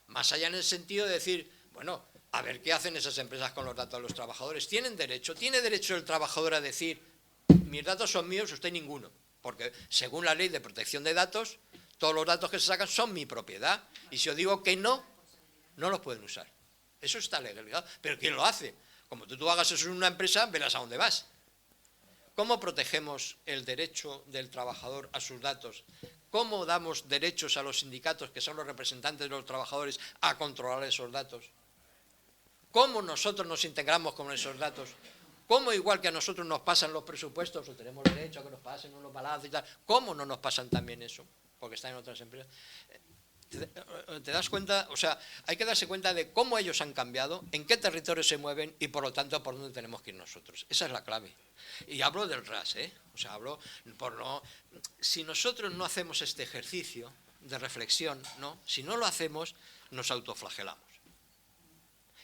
en el sentido de decir, bueno, a ver qué hacen esas empresas con los datos de los trabajadores. ¿Tiene derecho el trabajador a decir, mis datos son míos, usted ninguno? Porque según la ley de protección de datos, todos los datos que se sacan son mi propiedad. Y si yo digo que no los pueden usar. Eso está legalizado. Pero ¿quién lo hace? Como tú hagas eso en una empresa, verás a dónde vas. ¿Cómo protegemos el derecho del trabajador a sus datos? ¿Cómo damos derechos a los sindicatos, que son los representantes de los trabajadores, a controlar esos datos? ¿Cómo nosotros nos integramos con esos datos? ¿Cómo igual que a nosotros nos pasan los presupuestos, o tenemos derecho a que nos pasen unos balances y tal, cómo no nos pasan también eso? Porque están en otras empresas. ¿Te das cuenta? O sea, hay que darse cuenta de cómo ellos han cambiado, en qué territorios se mueven y por lo tanto por dónde tenemos que ir nosotros. Esa es la clave. Y hablo del RAS, O sea, si nosotros no hacemos este ejercicio de reflexión, ¿no? Si no lo hacemos, nos autoflagelamos.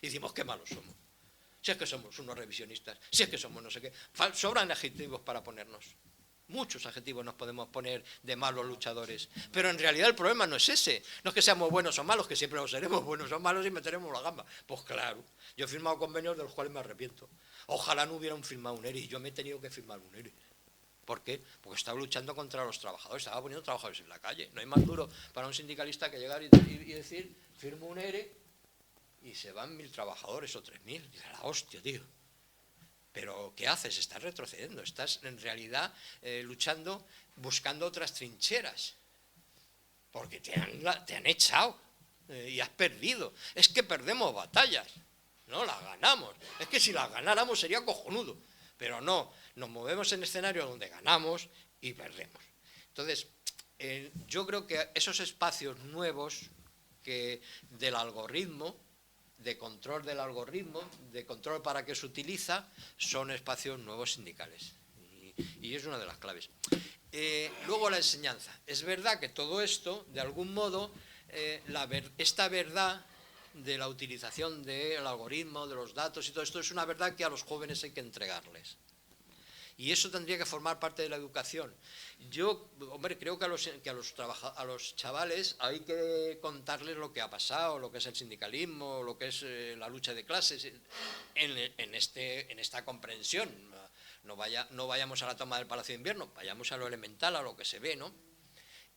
Y decimos, qué malos somos. Si es que somos unos revisionistas, si es que somos no sé qué. Sobran adjetivos para ponernos. Muchos adjetivos nos podemos poner de malos luchadores. Pero en realidad el problema no es ese. No es que seamos buenos o malos, que siempre lo seremos buenos o malos y meteremos la gamba. Pues claro, yo he firmado convenios de los cuales me arrepiento. Ojalá no hubieran firmado un ERE y yo me he tenido que firmar un ERE. ¿Por qué? Porque estaba luchando contra los trabajadores, estaba poniendo trabajadores en la calle. No hay más duro para un sindicalista que llegar y decir, firmo un ERE y se van 1.000 trabajadores o 3.000. Dice, la hostia, tío. Pero ¿qué haces? Estás retrocediendo, estás en realidad luchando, buscando otras trincheras. Porque te han echado y has perdido. Es que perdemos batallas, no las ganamos. Es que si las ganáramos sería cojonudo. Pero no, nos movemos en escenarios donde ganamos y perdemos. Entonces, yo creo que esos espacios nuevos del algoritmo, de control del algoritmo, de control para qué se utiliza, son espacios nuevos sindicales. Y es una de las claves. Luego la enseñanza. Es verdad que todo esto, de algún modo, esta verdad de la utilización del algoritmo, de los datos y todo esto, es una verdad que a los jóvenes hay que entregarles. Y eso tendría que formar parte de la educación. Yo, hombre, creo que a los chavales hay que contarles lo que ha pasado, lo que es el sindicalismo, lo que es la lucha de clases, en esta comprensión. No vayamos a la toma del Palacio de Invierno, vayamos a lo elemental, a lo que se ve, ¿no?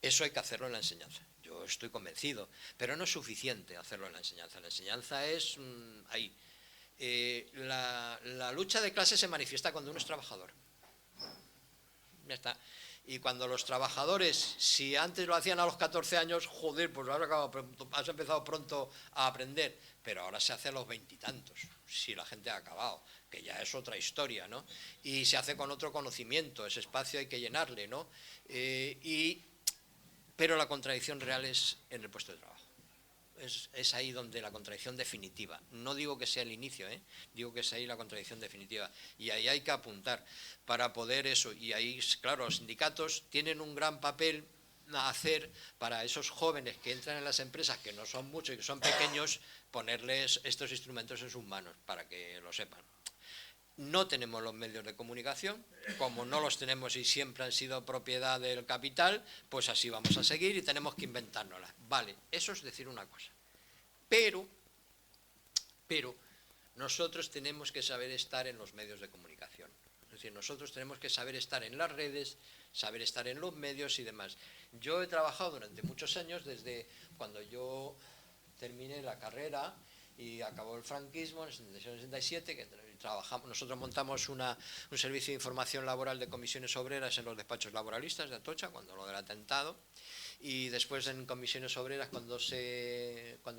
Eso hay que hacerlo en la enseñanza. yo estoy convencido, pero no es suficiente hacerlo en la enseñanza. La enseñanza es ahí. La lucha de clases se manifiesta cuando uno es trabajador. Ya está. Y cuando los trabajadores, si antes lo hacían a los 14 años, joder, pues has empezado pronto a aprender, pero ahora se hace a los 20 y tantos, si la gente ha acabado, que ya es otra historia, ¿no? Y se hace con otro conocimiento, ese espacio hay que llenarle, ¿no? Pero la contradicción real es en el puesto de trabajo. Es ahí donde la contradicción definitiva. No digo que sea el inicio, digo que es ahí la contradicción definitiva. Y ahí hay que apuntar para poder eso. Y ahí, claro, los sindicatos tienen un gran papel a hacer para esos jóvenes que entran en las empresas, que no son muchos y que son pequeños, ponerles estos instrumentos en sus manos para que lo sepan. No tenemos los medios de comunicación, como no los tenemos y siempre han sido propiedad del capital, pues así vamos a seguir y tenemos que inventárnoslas. Vale, eso es decir una cosa. Pero nosotros tenemos que saber estar en los medios de comunicación. Es decir, nosotros tenemos que saber estar en las redes, saber estar en los medios y demás. Yo he trabajado durante muchos años, desde cuando yo terminé la carrera y acabó el franquismo en el 67, que nosotros montamos un servicio de información laboral de comisiones obreras en los despachos laboralistas de Atocha, cuando lo del atentado, y después en comisiones obreras cuando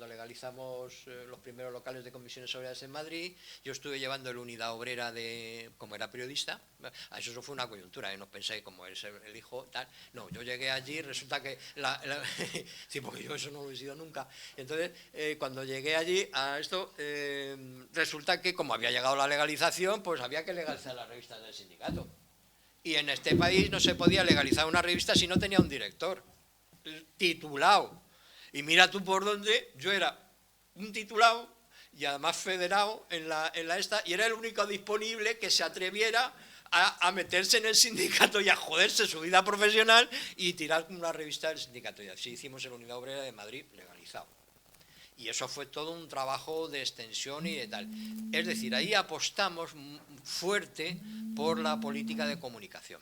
legalizamos los primeros locales de comisiones obreras en Madrid. Yo estuve llevando la unidad obrera como era periodista. Eso fue una coyuntura, no pensé como eres el hijo tal, no, yo llegué allí, resulta que sí, porque yo eso no lo he sido nunca. Entonces cuando llegué allí a esto, resulta que como había llegado la legalización, pues había que legalizar las revistas del sindicato, y en este país no se podía legalizar una revista si no tenía un director titulado. Y mira tú por dónde, yo era un titulado y además federado en la esta, y era el único disponible que se atreviera a meterse en el sindicato y a joderse su vida profesional y tirar una revista del sindicato. Y así hicimos en la Unidad Obrera de Madrid legalizado. Y eso fue todo un trabajo de extensión y de tal. Es decir, ahí apostamos fuerte por la política de comunicación.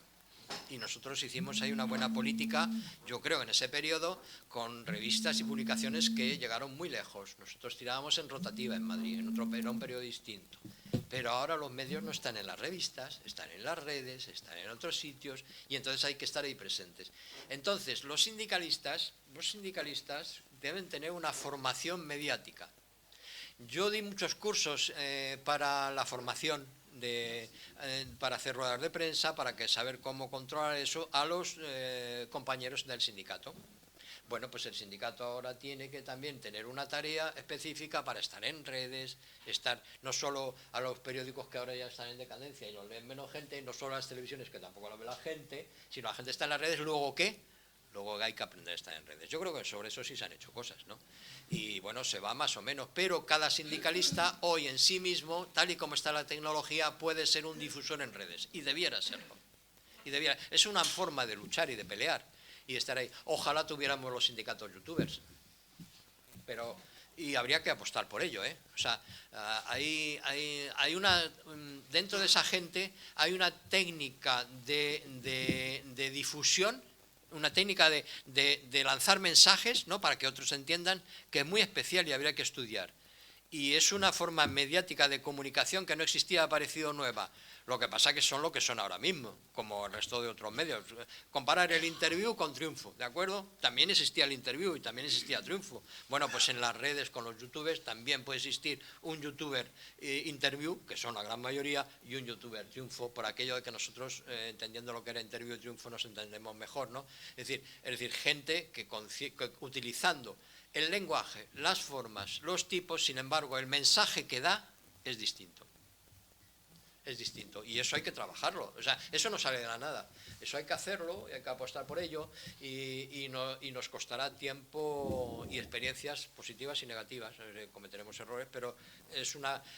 Y nosotros hicimos ahí una buena política, yo creo, en ese periodo, con revistas y publicaciones que llegaron muy lejos. Nosotros tirábamos en rotativa en Madrid, era un periodo distinto. Pero ahora los medios no están en las revistas, están en las redes, están en otros sitios, y entonces hay que estar ahí presentes. Entonces, los sindicalistas deben tener una formación mediática. Yo di muchos cursos para la formación, para hacer ruedas de prensa, para saber cómo controlar eso a los compañeros del sindicato. Bueno, pues el sindicato ahora tiene que también tener una tarea específica para estar en redes, estar no solo a los periódicos que ahora ya están en decadencia y los leen menos gente, no solo a las televisiones que tampoco lo ve la gente, sino la gente está en las redes. ¿Luego qué? Luego hay que aprender a estar en redes. Yo creo que sobre eso sí se han hecho cosas, ¿no? Y bueno, se va más o menos, pero cada sindicalista hoy en sí mismo, tal y como está la tecnología, puede ser un difusor en redes, y debiera serlo. Es una forma de luchar y de pelear y estar ahí. Ojalá tuviéramos los sindicatos youtubers, y habría que apostar por ello, O sea, hay dentro de esa gente hay una técnica de difusión, una técnica de lanzar mensajes, ¿no?, para que otros entiendan, que es muy especial y habría que estudiar. Y es una forma mediática de comunicación que no existía, ha aparecido nueva. Lo que pasa es que son lo que son ahora mismo, como el resto de otros medios. Comparar el Interview con Triunfo, ¿de acuerdo? También existía el Interview y también existía Triunfo. Bueno, pues en las redes con los youtubers también puede existir un youtuber Interview, que son la gran mayoría, y un youtuber Triunfo, por aquello de que nosotros, entendiendo lo que era Interview y Triunfo, nos entendemos mejor, ¿no? Es decir, gente que utilizando el lenguaje, las formas, los tipos, sin embargo, el mensaje que da es distinto. Es distinto, y eso hay que trabajarlo. O sea, eso no sale de la nada, eso hay que hacerlo, hay que apostar por ello, y nos costará tiempo y experiencias positivas y negativas. Cometeremos errores, pero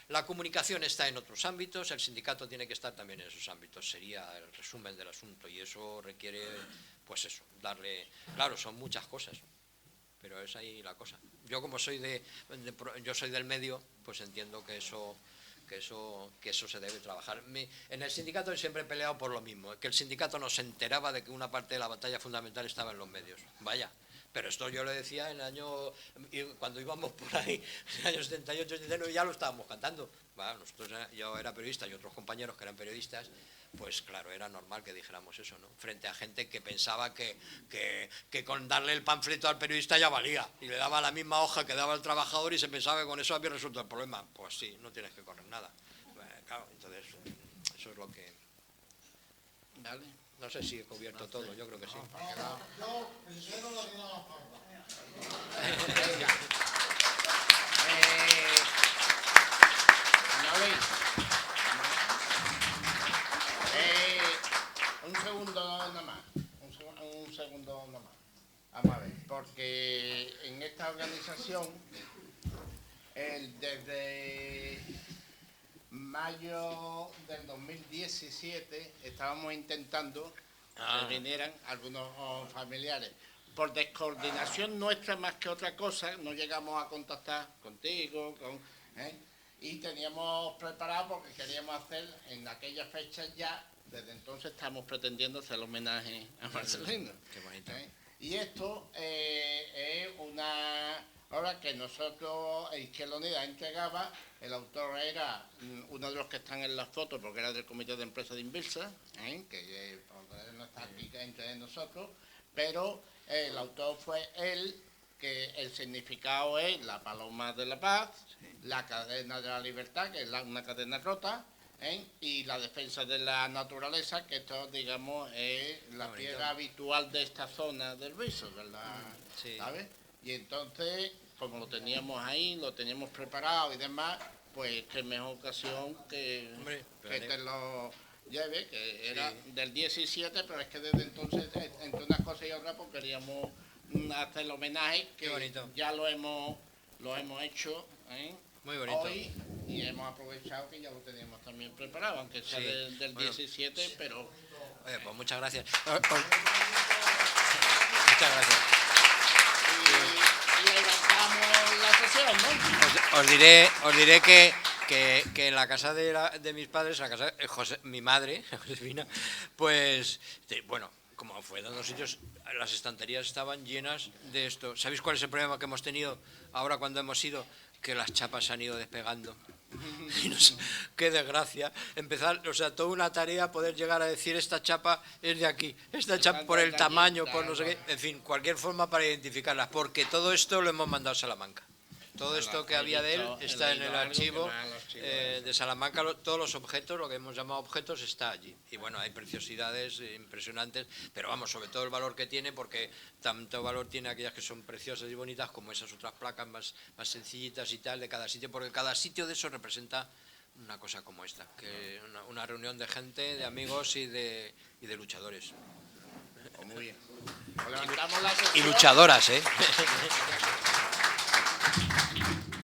la comunicación está en otros ámbitos, el sindicato tiene que estar también en esos ámbitos, sería el resumen del asunto, y eso requiere, pues eso, claro, son muchas cosas, pero es ahí la cosa. Yo, como soy yo soy del medio, pues entiendo que eso se debe trabajar. En el sindicato siempre he peleado por lo mismo, que el sindicato no se enteraba de que una parte de la batalla fundamental estaba en los medios. Vaya, Pero esto yo lo decía en el año, cuando íbamos por ahí, en el año 78, 79, ya lo estábamos cantando. Bueno, yo era periodista y otros compañeros que eran periodistas, pues claro, era normal que dijéramos eso, ¿no? Frente a gente que pensaba que con darle el panfleto al periodista ya valía, y le daba la misma hoja que daba el trabajador y se pensaba que con eso había resuelto el problema. Pues sí, no tienes que correr nada. Claro, entonces, eso es lo que... ¿Vale? No sé si he cubierto todo, yo creo que sí. Yo primero lo digo a favor. Un segundo nada más. Un segundo nada más. Vamos a ver, porque en esta organización, desde mayo del 2017 estábamos intentando que vinieran algunos familiares. Por descoordinación nuestra más que otra cosa, no llegamos a contactar contigo, y teníamos preparado porque queríamos hacer en aquellas fechas ya, desde entonces estamos pretendiendo hacer el homenaje a Marcelino. Qué bonito. Y esto es una obra que nosotros, Izquierda Unida, entregaba. El autor era uno de los que están en las fotos, porque era del comité de empresa de Invilsa, que no está aquí entre nosotros, pero el autor fue él, que el significado es la paloma de la paz, la cadena de la libertad, que es una cadena rota, y la defensa de la naturaleza, que esto, digamos, es la piedra habitual de esta zona del Bierzo, ¿verdad? Sí. ¿Sabes? Y entonces, como lo teníamos ahí, lo teníamos preparado y demás, pues qué mejor ocasión que te lo lleve, que era del 17, pero es que desde entonces, entre unas cosas y otras, pues queríamos hacer el homenaje, que ya lo hemos hecho, Muy bonito. Hoy, y hemos aprovechado que ya lo teníamos también preparado, aunque sea del 17, pero... Oye, pues muchas gracias. Muchas gracias. Y levantamos la sesión, ¿no? Os diré que en la casa de mis padres, en la casa de mi madre, Josefina, pues, bueno, como fue dando sitios, las estanterías estaban llenas de esto. ¿Sabéis cuál es el problema que hemos tenido ahora cuando hemos ido? Que las chapas se han ido despegando. Y no sé, qué desgracia. Empezar, o sea, toda una tarea poder llegar a decir esta chapa es de aquí, esta chapa por el tamaño, por no sé qué, en fin, cualquier forma para identificarlas, porque todo esto lo hemos mandado a Salamanca. Todo esto que había de él está en el archivo de Salamanca, todos los objetos, lo que hemos llamado objetos, está allí. Y bueno, hay preciosidades impresionantes, pero vamos, sobre todo el valor que tiene, porque tanto valor tiene aquellas que son preciosas y bonitas, como esas otras placas más sencillitas y tal, de cada sitio, porque cada sitio de eso representa una cosa como esta, que una reunión de gente, de amigos y de luchadores. Pues muy bien. Pues levantamos la sesión. Y luchadoras, ¿eh?